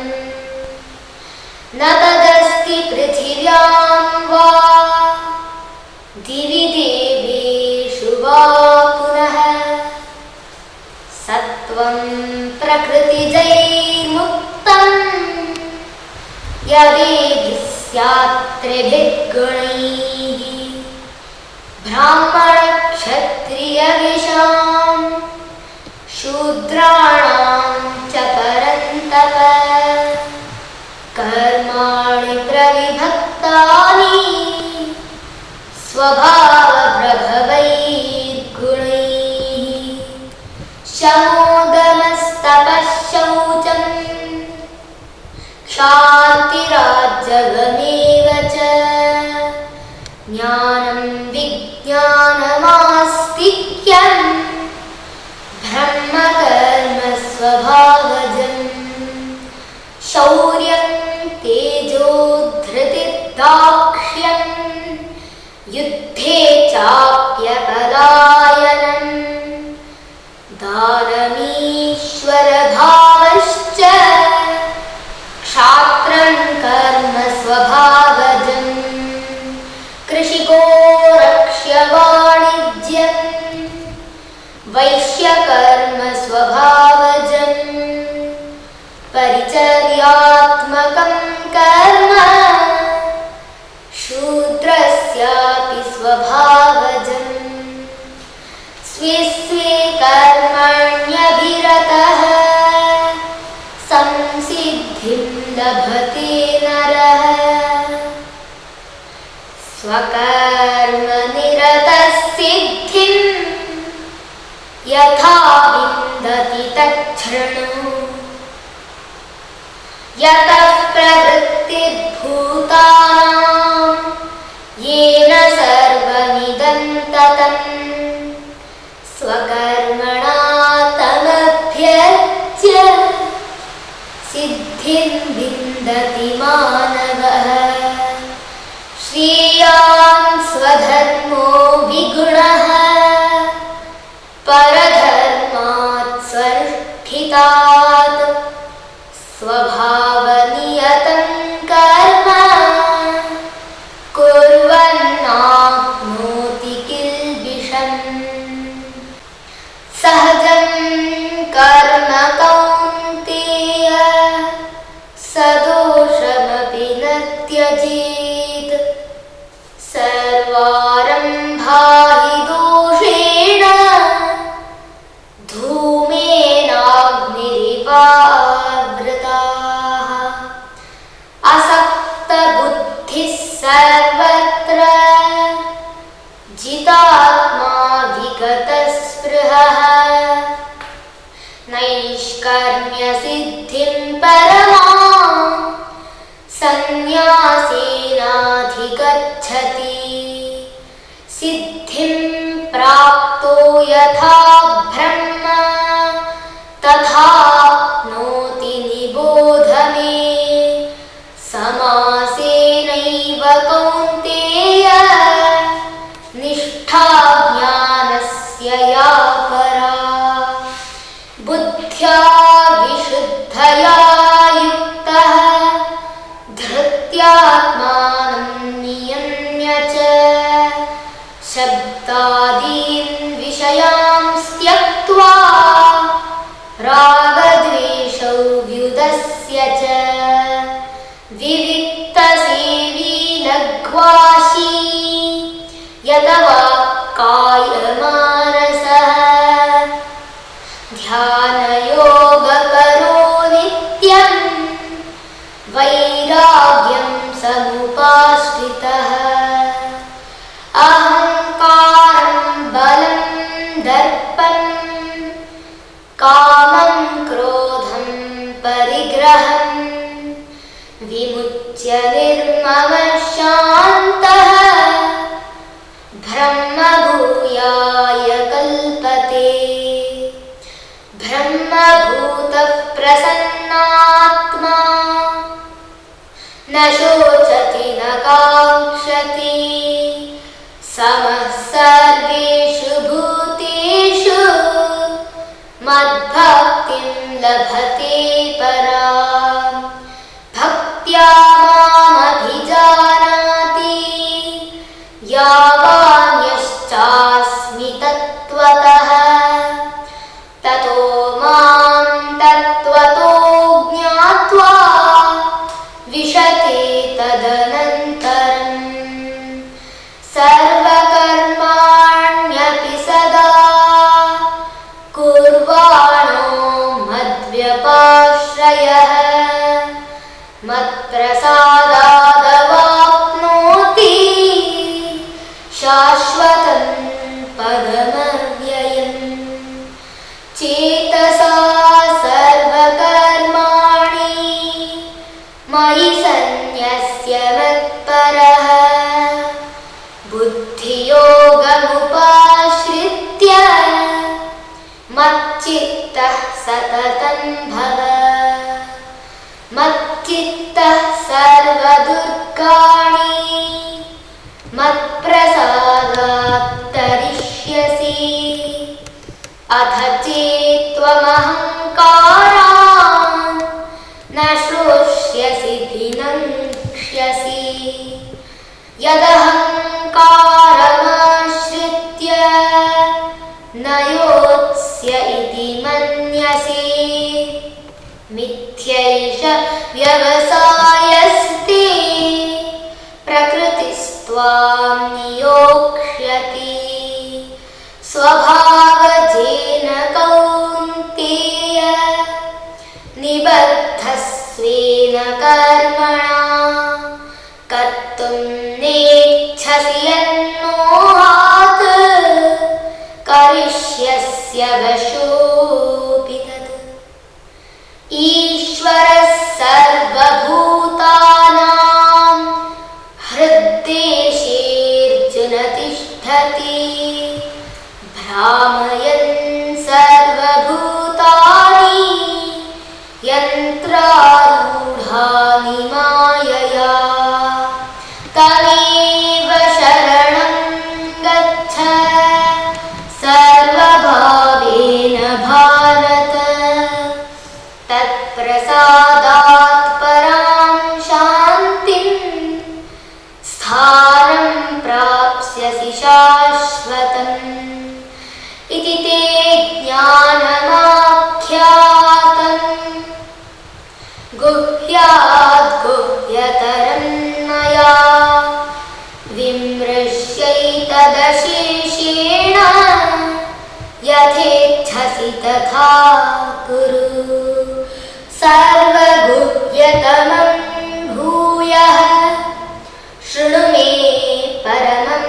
न तदस्ति पृथिव्यां वा दिवि देवेषु वा पुनः सत्वं प्रकृतिजैर्मुक्तम् यदेभिः स्यात् त्रिभिः गुणैः ब्राह्मणक्षत्रियविषां शूद्राणां च परन्तप कर्माणि प्रविभक्तानि स्वभावप्रभवैर्गुणैः शमोदमस्तपः शौचम् क्षान्तिरार्जवमेव च ज्ञानं विज्ञानमास्तिक्यं ब्रह्मकर्म स्वभावजम् शौर्यं तेजो धृतिर्दाक्ष्यं युद्धे चाप्यपलायनं दानमीश्वरभावश्च क्षात्रं कर्म स्वभावजम् कृषिको रक्ष्य वाणिज्यं वैश्यकर्म स्वभावजम् परिचर्यात्मकं कर्म शूद्रस्यापि स्वभावजम् स्वे स्वे कर्मण्यभिरतः संसिद्धिं लभते नरः स्वकर्मनिरतः सिद्धिं तच्छृणु यतः प्रवृत्तिर्भूतानां येन सर्वमिदं ततं स्वकर्मणा तमभ्यर्च्य सिद्धिं विन्दति मानवः श्रेयान् स्वधर्मो विगुणः परधर्मात् स्वनुष्ठितात् स्वभावनियतं कर्म कुर्वन्नाप्नोति किल्बिषम् सहजं कर्म कौन्तेय सदोषमपि न त्यजेत् सर्वारम्भा हि दोषेण धूमेनाग्निरिवावृताः असक्तबुद्धिः सर्वत्र जितात्मा विगतस्पृहः नैष्कर्म्यसिद्धिं परमां सन्न्यासेनाधिगच्छति सिद्धिं प्राप्तो यथा ब्रह्म तथाप्नोति निबोध मे समासेनैव कौन्तेय निष्ठा ज्ञानस्य या परा बुद्ध्या विशुद्धया युक्तः धृत्यात्मानं नियम्य च शब्दादीन् विषयांस् त्यक्त्वा रागद्वेषौ व्युदस्य च विविक्तसेवी लघ्वाशी यतवाक्कायमानसः ध्यानयोगकरो नित्यं वैराग्यं समुपाश्रितः अहङ्कारं बलं दर्पं कामं क्रोधं परिग्रहं विमुच्य निर्ममः शान्तः ब्रह्मभूयाय कल्पते ब्रह्मभूतः प्रसन्नात्मा न शोचति न काङ्क्षति समः सर्वेषु भूतेषु मद्भक्तिं लभते पराम् भक्त्या मामभिजानाति यावान्यश्चास्मि तत्त्वतः ततो मां तत्त्वतो ज्ञात्वा विशते तदनन्तरम् सर्वकर्माण्यपि सदा कुर्वाणो मद्व्यपाश्रयः मत्प्रसादादवाप्नोति शाश्वतं पदमव्ययम् चेतसा सर्वकर्माणि मयि सन्न्यस्य मत्परः बुद्धियोगमुपाश्रित्य मच्चित्तः सततं भव मच्चित्तः सर्वदुर्गाणि मत्प्रसादात् तरिष्यसि अथ चेत्त्वमहङ्कारान् न श्रोष्यसि विनङ्क्ष्यसि यदहङ्कारमाश्रित्य न योत्स्य इति मन्यसे मिथ्यैष व्यवसायस्ते प्रकृतिस्त्वां नियोक्ष्यति स्वभावजेन कौन्तेय निबद्धस्वेन कर्मणा कर्तुं नेच्छसि यन्मोहात् करिष्यस्य वशोऽपि तत् भ्रामयन् सर्वभूतानि यन्त्रारूढानि मायया तमेव शरणं गच्छ सर्वभावेन भारत तत्प्रसादात् परां शान्तिं स्थानं प्राप्स्यसि शाश्वतम् इति ते ज्ञानमाख्यातम् गुह्याद् गुह्यतरं मया विमृश्यैतदशेषेण यथेच्छसि तथा कुरु सर्वगुह्यतमं भूयः शृणु मे परमं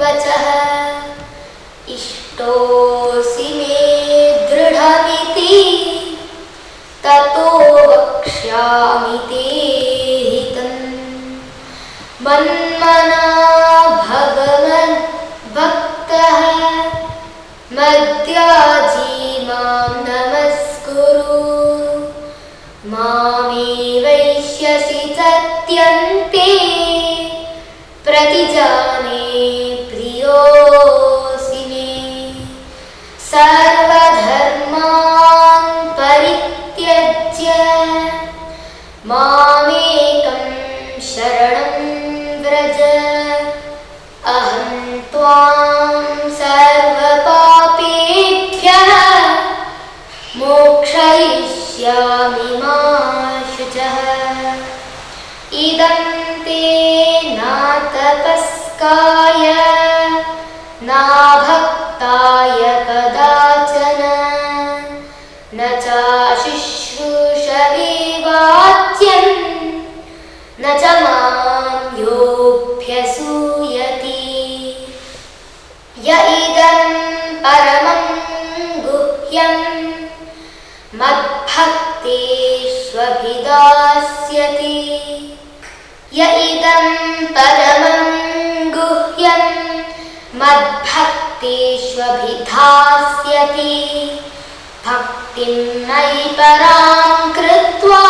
वचः इष्टोऽसि मे दृढमिति ततो वक्ष्यामि ते हितम् मन्मना भव मद्भक्तः मद्याजी मां नमस्कुरु मामे वैष्यसि सत्यन्ते प्रतिजाने प्रियोऽसि मे सर्वधर्मान् परित्यज्य मामेकं शरणं व्रज अहं त्वां सर्वपापेभ्यः मोक्षयिष्यामि मा शुचः इदं ते न तपस्काय न भक्ताय कदाचन न चाशुश्रूषवे वाच्यं न च मां योऽभ्यसूयति य इदं परमं गुह्यं मद्भक्तेष्वभिधास्यति य इदं परमं गुह्यं मद्भक्तेष्वभिधास्यति भक्तिं मयि परां कृत्वा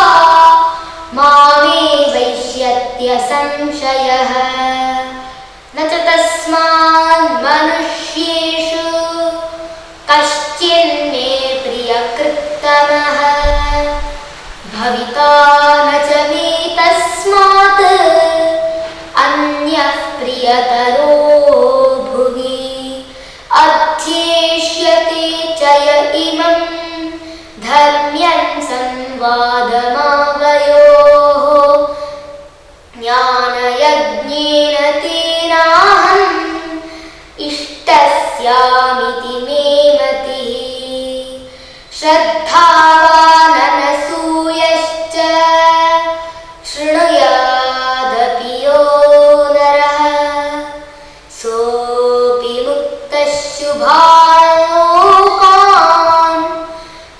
मामे वैष्यत्यसंशयः न च तस्मान् मनुष्येषु कश्चिन्मे प्रियकृत्तमः भविता न च मे तस्मात् अन्यः प्रियतरो भुवि अध्येष्यते च य इमं धर्म्यं संवादमावयोः ज्ञानयज्ञेन तेनाहम् इष्टस्यामिति मे मतिः श्रद्धावाननसूयश्च शृणुयादपि यो नरः सोऽपि मुक्तः शुभान्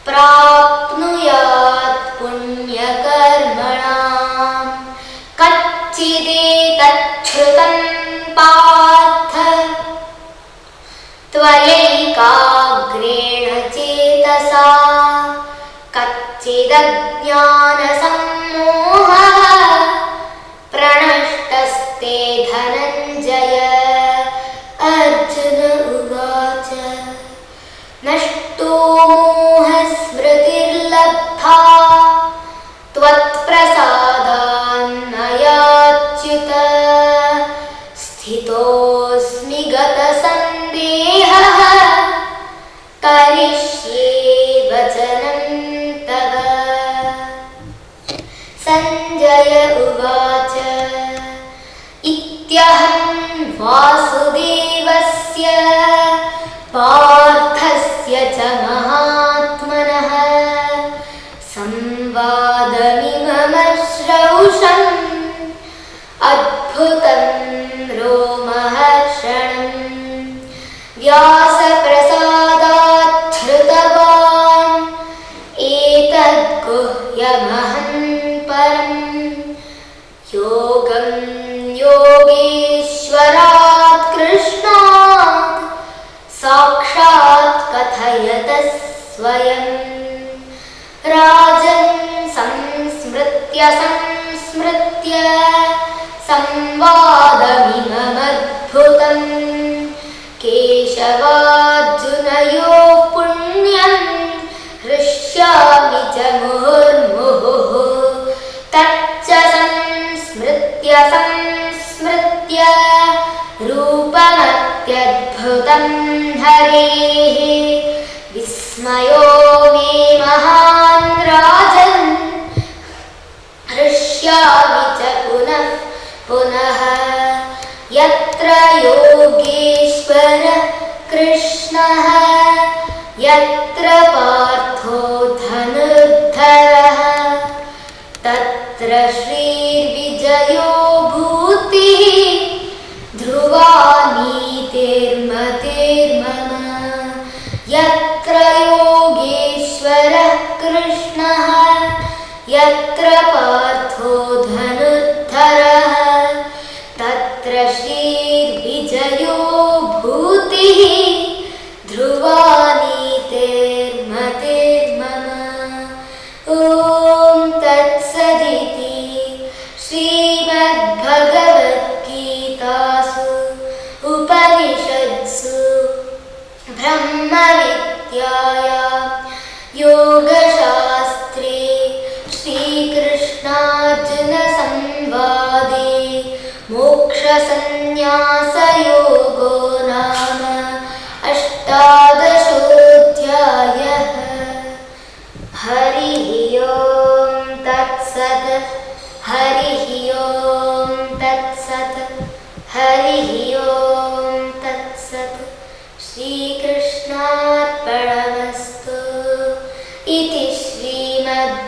प्राप्नुयात् पुण्यकर्मणां कच्चिदेतच्छ्रुतं पार्थ त्वयैकाग्रेण चेतसा कच्चिदज्ञानसम्मोहः प्रणष्टस्ते धनञ्जय अर्जुन उवाच नष्टो मोहस्मृतिर्लब्धा त्वत्प्रसादान्मयाच्युत स्थितोऽस्मि गतसन्देहः करिष्ये वचनं तव सञ्जय उवाच इत्यहं वासुदेवस्य पार्थस्य च महात्मनः संवादमिममश्रौषम् अद्भुतं रोमहर्षणं व्यासप्रसादात् श्रुतवान् एतद्गुह्यमहं परं योगं योगेश्वरात् कृष्णात् स्वयं राजन् संस्मृत्य संवादमिममद्भुतम् केशवार्जुनयोः पुण्यं हृष्यामि च मुहुर्मुहुः तच्च संस्मृत्य रूपमत्यद्भुतं हरेः विस्मयो मे महान् राजन् हृष्यामि च पुनः पुनः यत्र योगेश्वर कृष्णः यत्र पार्थो धनुर्धरः तत्र श्रीर्विजयो भूतिः ध्रुवा नीतिर्मतिर्मम यत्र योगेश्वरः कृष्णः यत्र पार्थो धनुर्धरः तत्र श्रीर्विजयो भूतिः ध्रुवा नीतिर्मतिर्मम ॐ तत्सदिति श्रीमद्भगवद्गीतासु उपनिषत्सु ब्रह्मविद्यायां योगशास्त्रे श्रीकृष्णार्जुनसंवादे मोक्षसंन्यासयोगो नाम अष्टादशोऽध्यायः हरिः ओं तत्सत् हरिः ओं तत्सत् हरिः ओं तत्सत् श्रीकृष्णार्पणमस्तु इति श्रीमद्भगवद्गीता